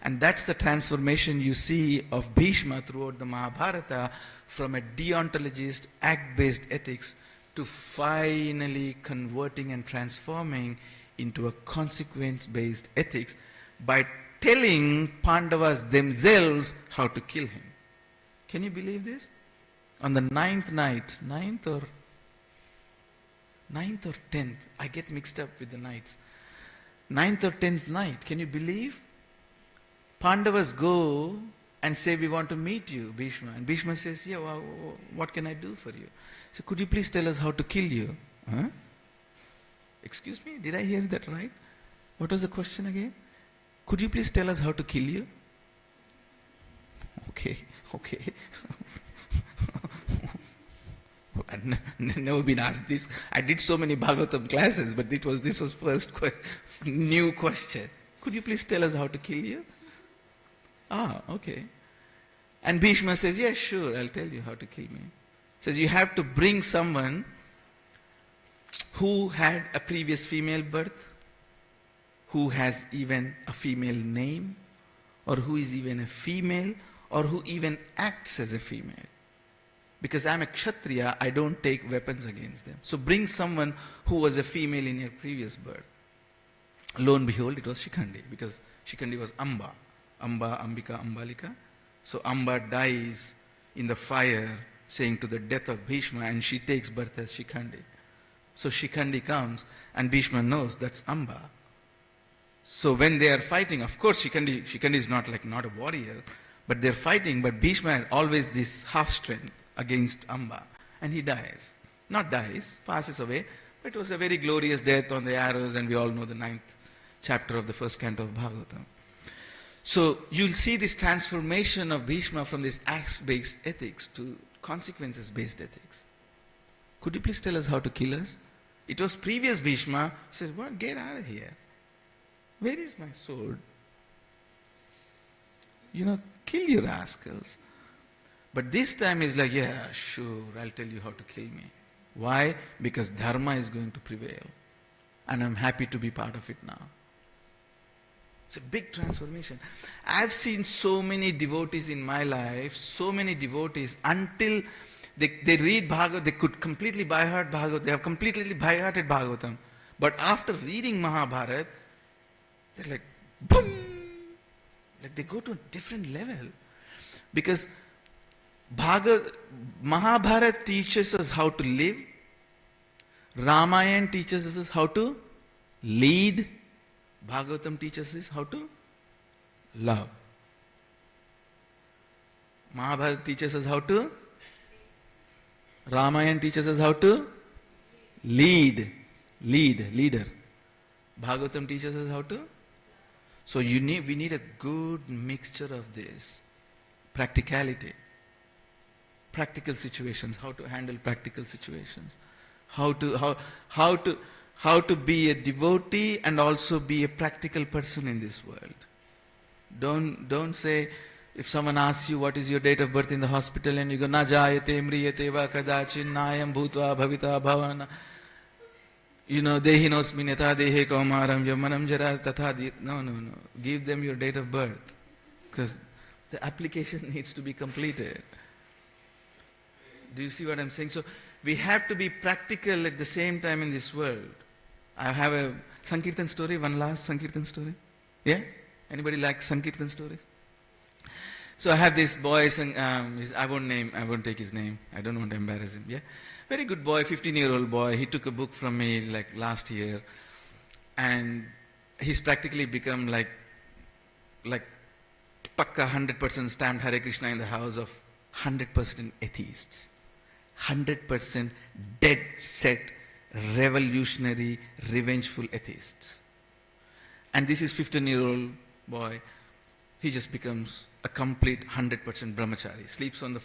And that's the transformation you see of Bhishma throughout the Mahabharata, from a deontologist, act-based ethics, to finally converting and transforming into a consequence-based ethics by telling Pandavas themselves how to kill him. Can you believe this? On the ninth or 10th, I get mixed up with the nights. 9th or 10th night, can you believe? Pandavas go and say, "We want to meet you, Bhishma." And Bhishma says, "Yeah, well, what can I do for you?" So, "Could you please tell us how to kill you?" Huh? Excuse me, did I hear that right? What was the question again? "Could you please tell us how to kill you?" Okay. I'd never been asked this. I did so many Bhagavatam classes, but this was first new question. "Could you please tell us how to kill you?" Okay. And Bhishma says, "Yes, sure, I'll tell you how to kill me." Says, "You have to bring someone who had a previous female birth, who has even a female name, or who is even a female, or who even acts as a female. Because I'm a Kshatriya, I don't take weapons against them. So bring someone who was a female in your previous birth." Lo and behold, it was Shikhandi, because Shikhandi was Amba. Amba, Ambika, Ambalika. So Amba dies in the fire, saying to the death of Bhishma, and she takes birth as Shikhandi. So Shikhandi comes, and Bhishma knows that's Amba. So when they are fighting, of course Shikhandi is not a warrior, but they're fighting, but Bhishma had always this half strength against Amba, and he dies. Not dies, passes away, but it was a very glorious death on the arrows, and we all know the 9th chapter of the first canto of Bhagavatam. So you'll see this transformation of Bhishma from this acts-based ethics to consequences-based ethics. "Could you please tell us how to kill us?" It was previous Bhishma. He said, "What? Get out of here. Where is my sword? kill you rascals. But this time he's like, yeah, sure, I'll tell you how to kill me. Why? Because dharma is going to prevail. And I'm happy to be part of it now. It's a big transformation. I've seen so many devotees in my life, so many devotees, until they read Bhagavad, they could completely by heart Bhagavad, they have completely by hearted Bhagavatam. But after reading Mahabharata, they're like, boom! Like they go to a different level. Because Mahabharata teaches us how to live. Ramayana teaches us how to lead. Bhagavatam teaches us how to love. Mahabharata teaches us how to. Ramayana teaches us how to leader. Bhagavatam teaches us how to. So we need a good mixture of this. Practicality. Practical situations, how to handle practical situations. How to be a devotee and also be a practical person in this world. Don't say, if someone asks you what is your date of birth in the hospital and you go, na jayate mriyate va kadachin nayam bhutva bhavita bhavana. Dehinosmin yatha dehe kaumaram yamanam jara tatha. No. Give them your date of birth. Because the application needs to be completed. Do you see what I'm saying? So we have to be practical at the same time in this world. I have a Sankirtan story, one last Sankirtan story. Yeah? Anybody like Sankirtan stories? So I have this boy, I won't take his name. I don't want to embarrass him. Yeah? Very good boy, 15-year-old boy. He took a book from me like last year. And he's practically become like pakka 100% stamped Hare Krishna in the house of 100% atheists. 100% dead set, revolutionary, revengeful atheists. And this is 15-year-old boy. He just becomes a complete 100% brahmachari. Sleeps on the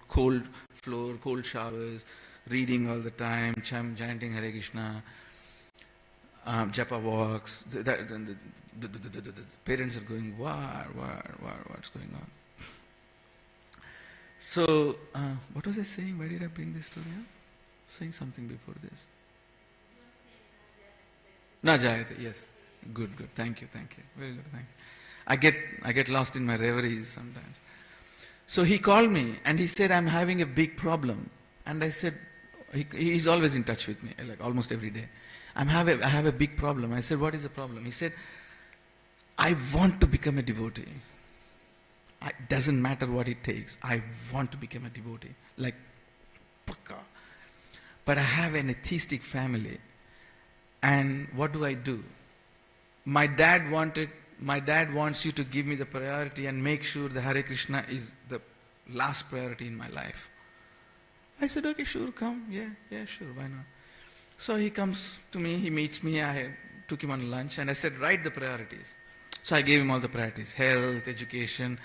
cold floor, cold showers, reading all the time, chanting Hare Krishna, japa walks. The parents are going, what's going on? So, what was I saying? Why did I bring this story up? Saying something before this. Na jayate, yes. Good. Thank you. Very good, thank you. I get lost in my reveries sometimes. So he called me and he said, I'm having a big problem. And I said, he's always in touch with me, like almost every day. I have a big problem. I said, what is the problem? He said, I want to become a devotee. It doesn't matter what it takes. I want to become a devotee. Like, pakka. But I have an atheistic family. And what do I do? My dad wants you to give me the priority and make sure the Hare Krishna is the last priority in my life. I said, okay, sure, come. Yeah, sure, why not? So he comes to me, he meets me, I took him on lunch, and I said, write the priorities. So I gave him all the priorities, health, education,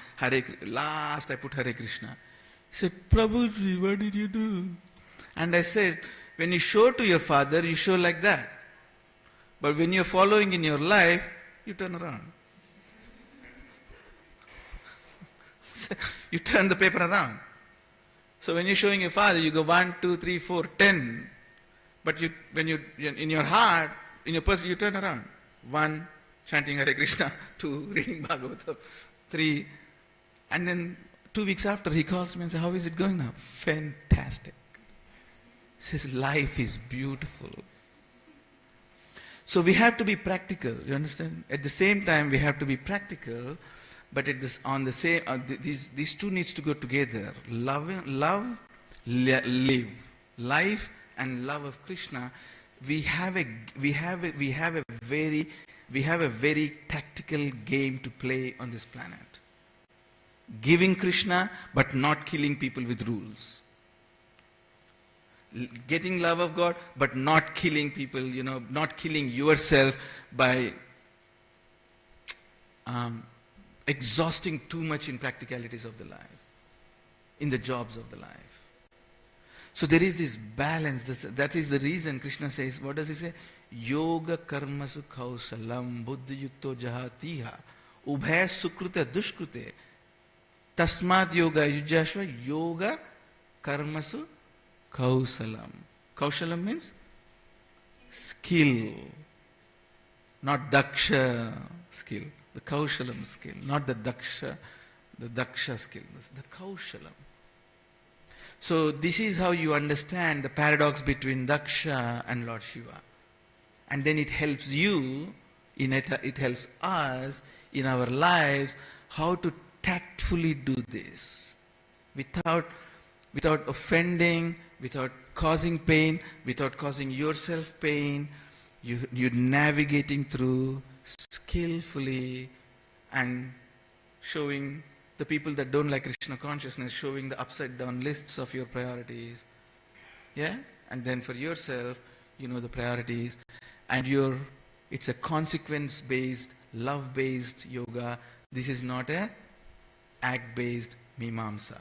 last I put Hare Krishna. He said, Prabhuji, what did you do? And I said, when you show to your father, you show like that. But when you're following in your life, you turn around. You turn the paper around. So when you're showing your father, you go 1, 2, 3, 4, 10. But when you're in your heart, in your person, you turn around. 1, chanting Hare Krishna. 2, reading Bhagavatam. 3, and then 2 weeks after, he calls me and says, how is it going now? Fantastic. He says, life is beautiful. So we have to be practical, you understand? At the same time, we have to be practical, but these two needs to go together. Live. Life and love of Krishna. We have a very tactical game to play on this planet. Giving Krishna, but not killing people with rules. Getting love of God, but not killing people, not killing yourself by exhausting too much in practicalities of the life, in the jobs of the life. So there is this balance. That is the reason Krishna says, what does he say? Yoga karmasu kausalam buddhi yukto jahatiha ubhay sukrute dushkrute Tasmat yoga yujashva yoga karmasu kausalam. Kausalam means skill, not daksha skill. The kaushalam skill, not the daksha skill, the kaushalam. So this is how you understand the paradox between Daksha and Lord Shiva. And then it helps you, it helps us in our lives how to tactfully do this without offending, without causing pain, without causing yourself pain. You're navigating through skillfully and showing the people that don't like Krishna consciousness, showing the upside down lists of your priorities. Yeah? And then for yourself, you know the priorities. And it's a consequence-based, love-based yoga. This is not a act-based mimamsa.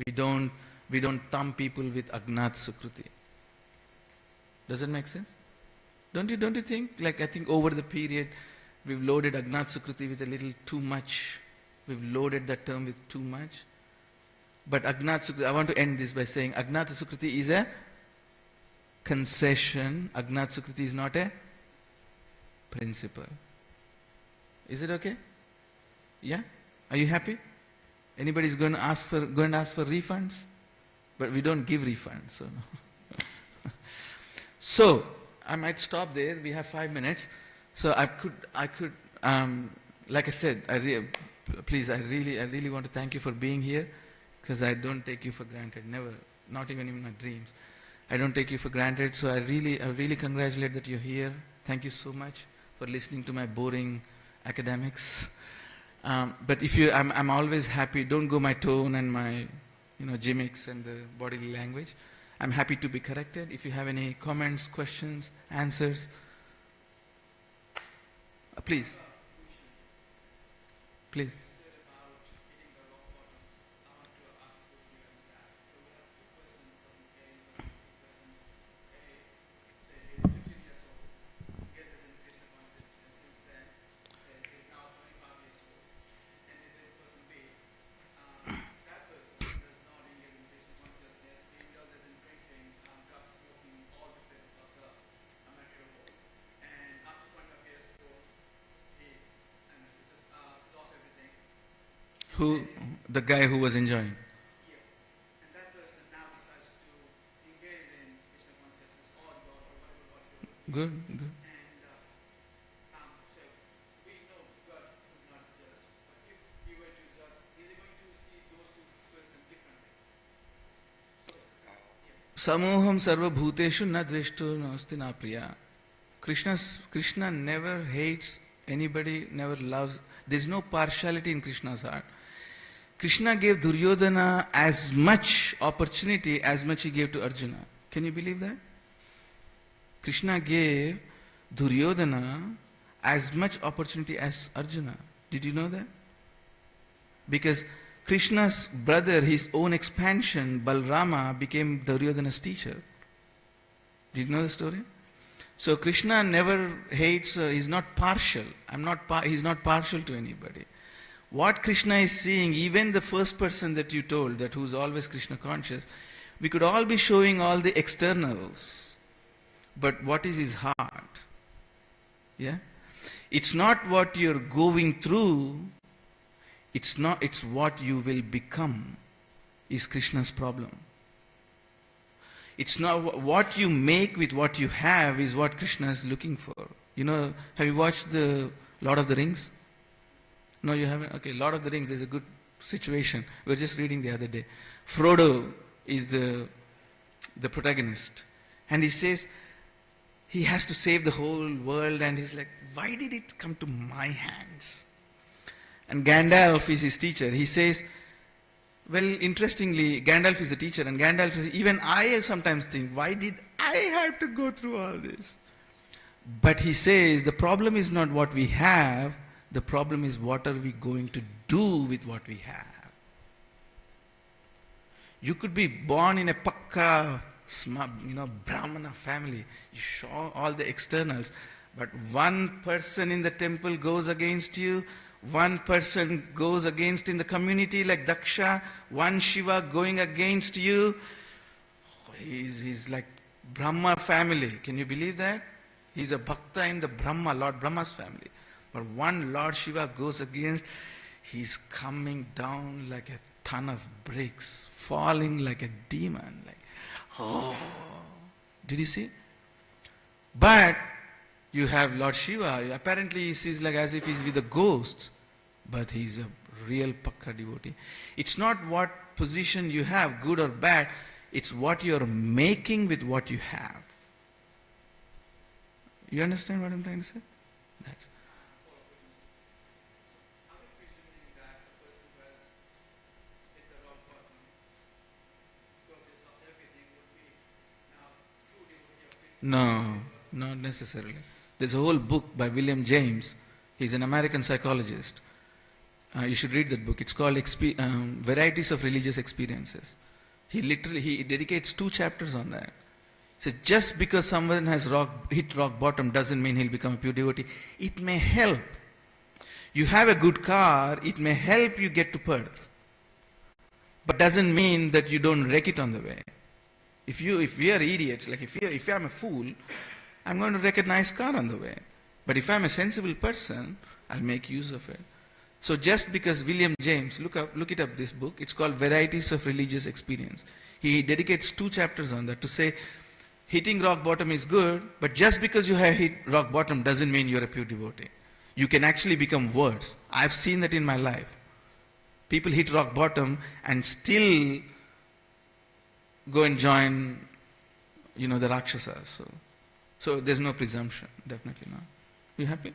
We don't thumb people with agnat sukruti. Does that make sense? Don't you think? Like, I think over the period, we've loaded agnat sukruti with a little too much. We've loaded that term with too much. But agnat sukruti, I want to end this by saying agnat sukruti is a concession. Agnat sukruti is not a principle. Is it okay? Yeah? Are you happy? Anybody's going to ask for refunds? But we don't give refunds, so no. So I might stop there. We have 5 minutes. So I could like I said, please, I really want to thank you for being here, because I don't take you for granted, never, not even in my dreams. I don't take you for granted, so I really congratulate that you're here. Thank you so much for listening to my boring academics. But if you, I'm always happy. Don't go my tone and my, gimmicks and the bodily language. I'm happy to be corrected. If you have any comments, questions, answers, please. Please. Who, the guy who was enjoying? Yes. And that person now decides to engage in Krishna consciousness or God or whatever. Good, good. And so we know God would not judge. But if he were to judge, is he going to see those two persons differently? So, yes. Samoham sarva bhuteshu na dveshto nasti na priya. Krishna never hates anybody, never loves. There is no partiality in Krishna's heart. Krishna gave Duryodhana as much opportunity as much he gave to Arjuna. Can you believe that? Krishna gave Duryodhana as much opportunity as Arjuna. Did you know that? Because Krishna's brother, his own expansion, Balrama, became Duryodhana's teacher. Did you know the story? So Krishna never hates, he's not partial. He's not partial to anybody. What Krishna is seeing, even the first person that you told, that who's always Krishna conscious, we could all be showing all the externals. But what is his heart? Yeah? It's not what you're going through, it's what you will become is Krishna's problem. It's not what you make with what you have is what Krishna is looking for. Have you watched the Lord of the Rings? No, you haven't? Okay, Lord of the Rings is a good situation. We were just reading the other day. Frodo is the protagonist. And he says he has to save the whole world, and he's like, why did it come to my hands? And Gandalf is his teacher. He says, well, interestingly, Gandalf is the teacher, and Gandalf says, even I sometimes think, why did I have to go through all this? But he says, the problem is not what we have, the problem is what are we going to do with what we have. You could be born in a pakka, Brahmana family. You show all the externals. But one person in the temple goes against you, one person goes against in the community like Daksha, one Shiva going against you. He's like Brahma family. Can you believe that? He's a Bhakta in the Brahma, Lord Brahma's family. But one Lord Shiva goes against, he's coming down like a ton of bricks, falling like a demon. Like, oh, did you see? But you have Lord Shiva, apparently he sees like as if he's with the ghosts, but he's a real Pakka devotee. It's not what position you have, good or bad, it's what you're making with what you have. You understand what I'm trying to say? That's. No, not necessarily. There's a whole book by William James. He's an American psychologist. You should read that book. It's called Varieties of Religious Experiences. He dedicates 2 chapters on that. So just because someone has hit rock bottom doesn't mean he'll become a pure devotee. It may help. You have a good car, it may help you get to Perth. But doesn't mean that you don't wreck it on the way. If we are idiots, like if I'm a fool, I'm going to wreck a nice car on the way. But if I'm a sensible person, I'll make use of it. So just because William James, look it up, this book, it's called Varieties of Religious Experience. He dedicates 2 chapters on that to say, hitting rock bottom is good, but just because you have hit rock bottom doesn't mean you're a pure devotee. You can actually become worse. I've seen that in my life. People hit rock bottom and still go and join, the Rakshasas. So there's no presumption, definitely not. You happy?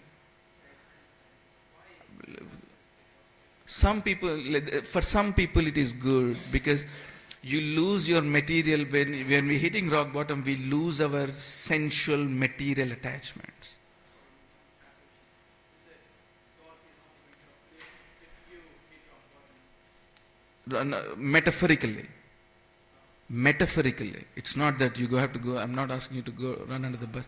For some people it is good because you lose your material. When we're hitting rock bottom, we lose our sensual material attachments. Metaphorically. It's not that you have to go, I'm not asking you to go run under the bus.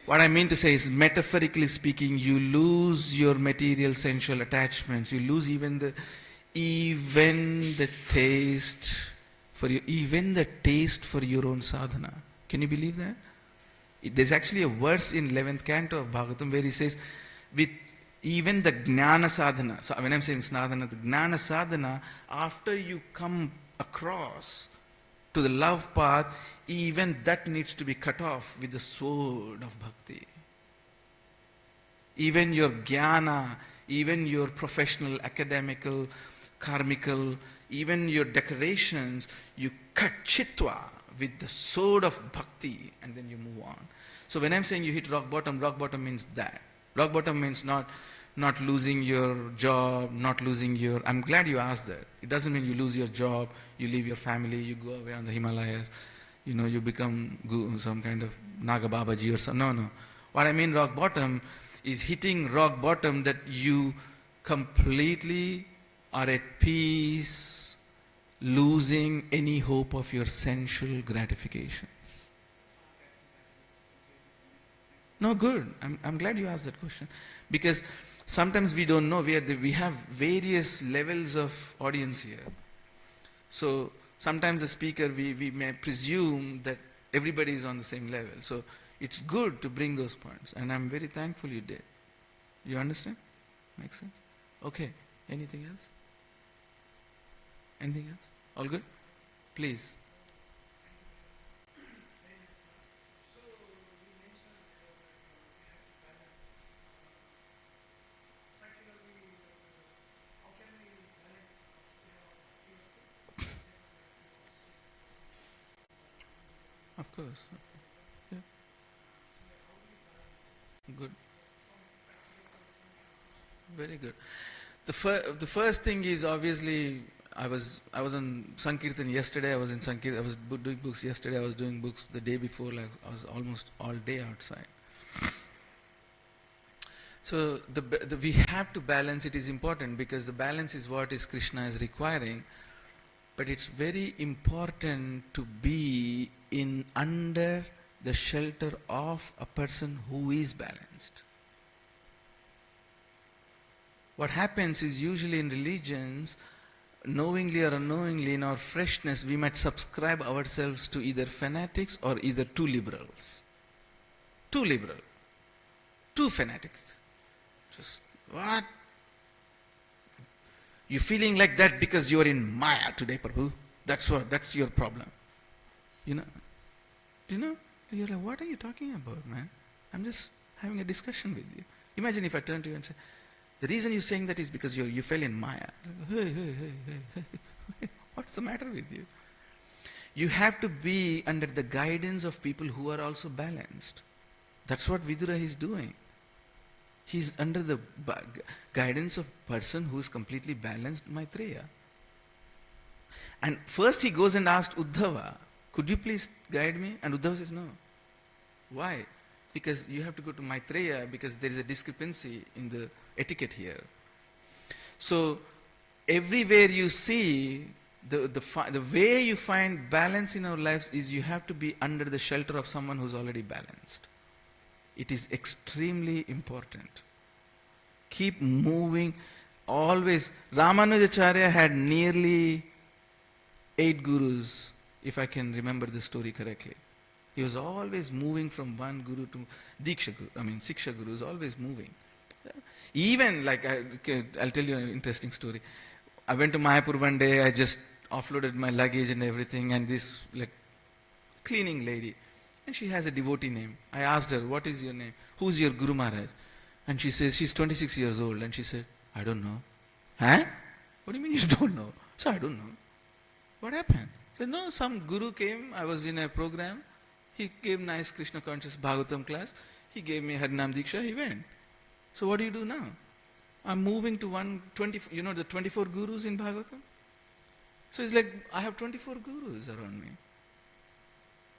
What I mean to say is, metaphorically speaking, you lose your material sensual attachments. You lose even the taste for your own sadhana. Can you believe that? There's actually a verse in 11th canto of Bhagavatam where he says, with even the jnana sadhana. So when I'm saying sadhana, the jnana sadhana, after you come across to the love path, even that needs to be cut off with the sword of bhakti. Even your jnana, even your professional, academical, karmical, even your decorations, you cut chitva with the sword of bhakti and then you move on. So when I'm saying you hit rock bottom means that. Rock bottom means not losing your job, not losing your... I'm glad you asked that. It doesn't mean you lose your job, you leave your family, you go away on the Himalayas, you become some kind of Naga Babaji or something. No. What I mean rock bottom is hitting rock bottom that you completely are at peace, losing any hope of your sensual gratifications. No, good. I'm glad you asked that question. Because sometimes we don't know. We have various levels of audience here. So sometimes the speaker, we may presume that everybody is on the same level. So it's good to bring those points. And I'm very thankful you did. You understand? Makes sense? Okay. Anything else? Anything else? All good? Please. Of course. Yeah. Good. Very good. The first thing is obviously I was on Sankirtan yesterday. I was doing books yesterday. I was doing books the day before. Like I was almost all day outside. So we have to balance. It is important because the balance is what is Krishna is requiring. But it's very important to be under the shelter of a person who is balanced. What happens is usually in religions, knowingly or unknowingly, in our freshness, we might subscribe ourselves to either fanatics or either too liberals. Too liberal. Too fanatic. Just, what? You're feeling like that because you're in Maya today, Prabhu. That's your problem. You know? Do you know? You're like, what are you talking about, man? I'm just having a discussion with you. Imagine if I turn to you and say, the reason you're saying that is because you fell in Maya. Hey, what's the matter with you? You have to be under the guidance of people who are also balanced. That's what Vidura is doing. He's under the guidance of person who is completely balanced, Maitreya. And first he goes and asked Uddhava, could you please guide me? And Uddhava says, no. Why? Because you have to go to Maitreya because there is a discrepancy in the etiquette here. So everywhere you see, the way you find balance in our lives is you have to be under the shelter of someone who's already balanced. It is extremely important. Keep moving. Always. Ramanujacharya had nearly 8 gurus, if I can remember the story correctly. He was always moving from one guru to Diksha Guru, Siksha Guru is always moving. Even like, I'll tell you an interesting story. I went to Mayapur one day, I just offloaded my luggage and everything, and this like cleaning lady, and she has a devotee name. I asked her, what is your name? Who's your Guru Maharaj? And she says, she's 26 years old, and she said, I don't know. Huh? What do you mean you don't know? So I don't know. What happened? I said, no, some guru came, I was in a program, he gave nice Krishna conscious Bhagavatam class, he gave me Harinam Diksha, he went. So what do you do now? I'm moving to the 24 gurus in Bhagavatam? So it's like, I have 24 gurus around me.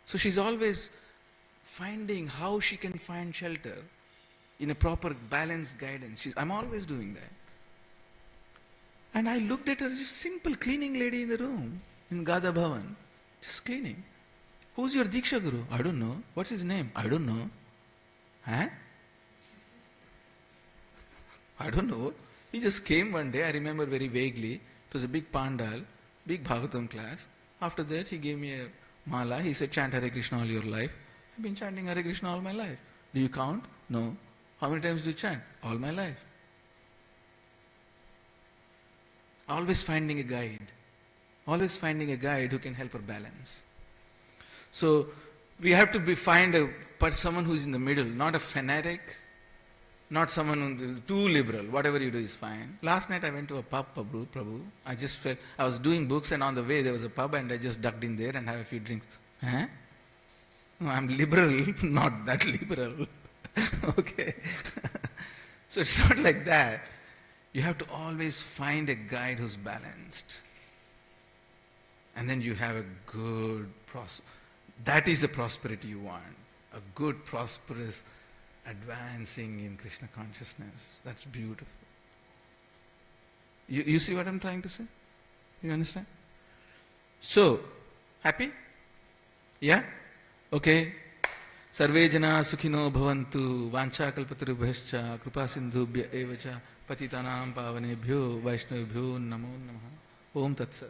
So she's always finding how she can find shelter in a proper balanced guidance. I'm always doing that. And I looked at her, just simple cleaning lady in the room, in Gada Bhavan, just cleaning. Who's your Diksha Guru? I don't know. What's his name? I don't know. Huh? I don't know. He just came one day, I remember very vaguely. It was a big pandal, big Bhagavatam class. After that, he gave me a mala. He said, chant Hare Krishna all your life. I've been chanting Hare Krishna all my life. Do you count? No. How many times do you chant? All my life. Always finding a guide. Always finding a guide who can help her balance. So, we have to find someone who's in the middle, not a fanatic, not someone who's too liberal. Whatever you do is fine. Last night I went to a pub, Prabhu. I just felt, I was doing books and on the way there was a pub and I just ducked in there and had a few drinks. Huh? No, I'm liberal, not that liberal. Okay. So it's not like that. You have to always find a guide who's balanced. And then you have a good that is the prosperity you want. A good, prosperous, advancing in Krishna consciousness. That's beautiful. You see what I'm trying to say? You understand? So, happy? Yeah? Okay. Sarve jana sukhino bhavantu vancha kalpatarubhyascha kripa sindhubhya evacha patitanam pavanebhyo vaishnavibhyo namo namaha. Om Tat Sat.